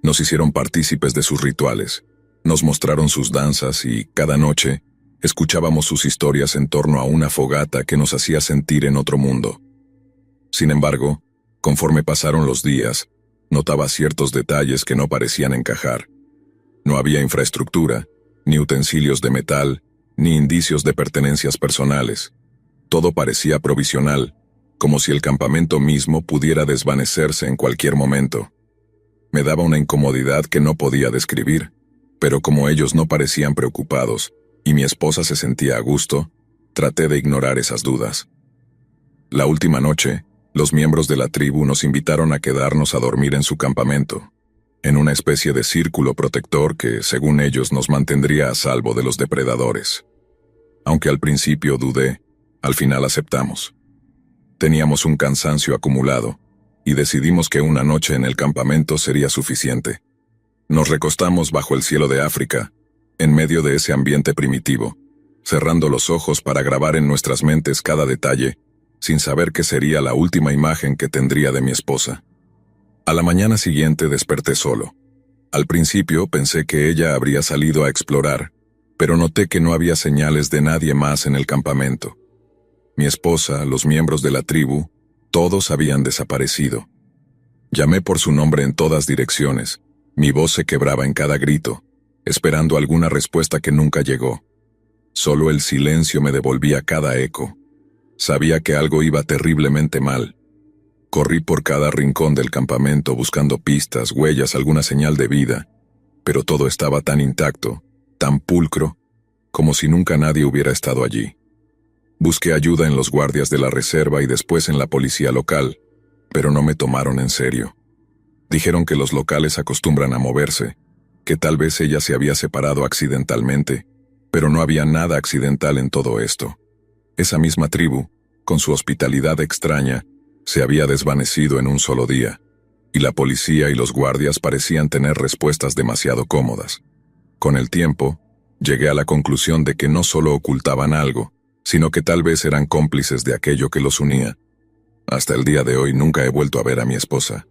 Speaker 1: Nos hicieron partícipes de sus rituales, nos mostraron sus danzas y, cada noche, escuchábamos sus historias en torno a una fogata que nos hacía sentir en otro mundo. Sin embargo, conforme pasaron los días, Notaba ciertos detalles que no parecían encajar. No había infraestructura, ni utensilios de metal, ni indicios de pertenencias personales. Todo parecía provisional, como si el campamento mismo pudiera desvanecerse en cualquier momento. Me daba una incomodidad que no podía describir, pero como ellos no parecían preocupados y mi esposa se sentía a gusto, traté de ignorar esas dudas. La última noche, los miembros de la tribu nos invitaron a quedarnos a dormir en su campamento, en una especie de círculo protector que, según ellos, nos mantendría a salvo de los depredadores. Aunque al principio dudé, al final aceptamos. Teníamos un cansancio acumulado, y decidimos que una noche en el campamento sería suficiente. Nos recostamos bajo el cielo de África, en medio de ese ambiente primitivo, cerrando los ojos para grabar en nuestras mentes cada detalle, sin saber qué sería la última imagen que tendría de mi esposa. A la mañana siguiente desperté solo. Al principio pensé que ella habría salido a explorar, pero noté que no había señales de nadie más en el campamento. Mi esposa, los miembros de la tribu, todos habían desaparecido. Llamé por su nombre en todas direcciones. Mi voz se quebraba en cada grito, esperando alguna respuesta que nunca llegó. Solo el silencio me devolvía cada eco. Sabía que algo iba terriblemente mal. Corrí por cada rincón del campamento buscando pistas, huellas, alguna señal de vida, pero todo estaba tan intacto, tan pulcro, como si nunca nadie hubiera estado allí. Busqué ayuda en los guardias de la reserva y después en la policía local, pero no me tomaron en serio. Dijeron que los locales acostumbran a moverse, que tal vez ella se había separado accidentalmente, pero no había nada accidental en todo esto. Esa misma tribu, con su hospitalidad extraña, se había desvanecido en un solo día, y la policía y los guardias parecían tener respuestas demasiado cómodas. Con el tiempo, llegué a la conclusión de que no solo ocultaban algo, sino que tal vez eran cómplices de aquello que los unía. Hasta el día de hoy nunca he vuelto a ver a mi esposa.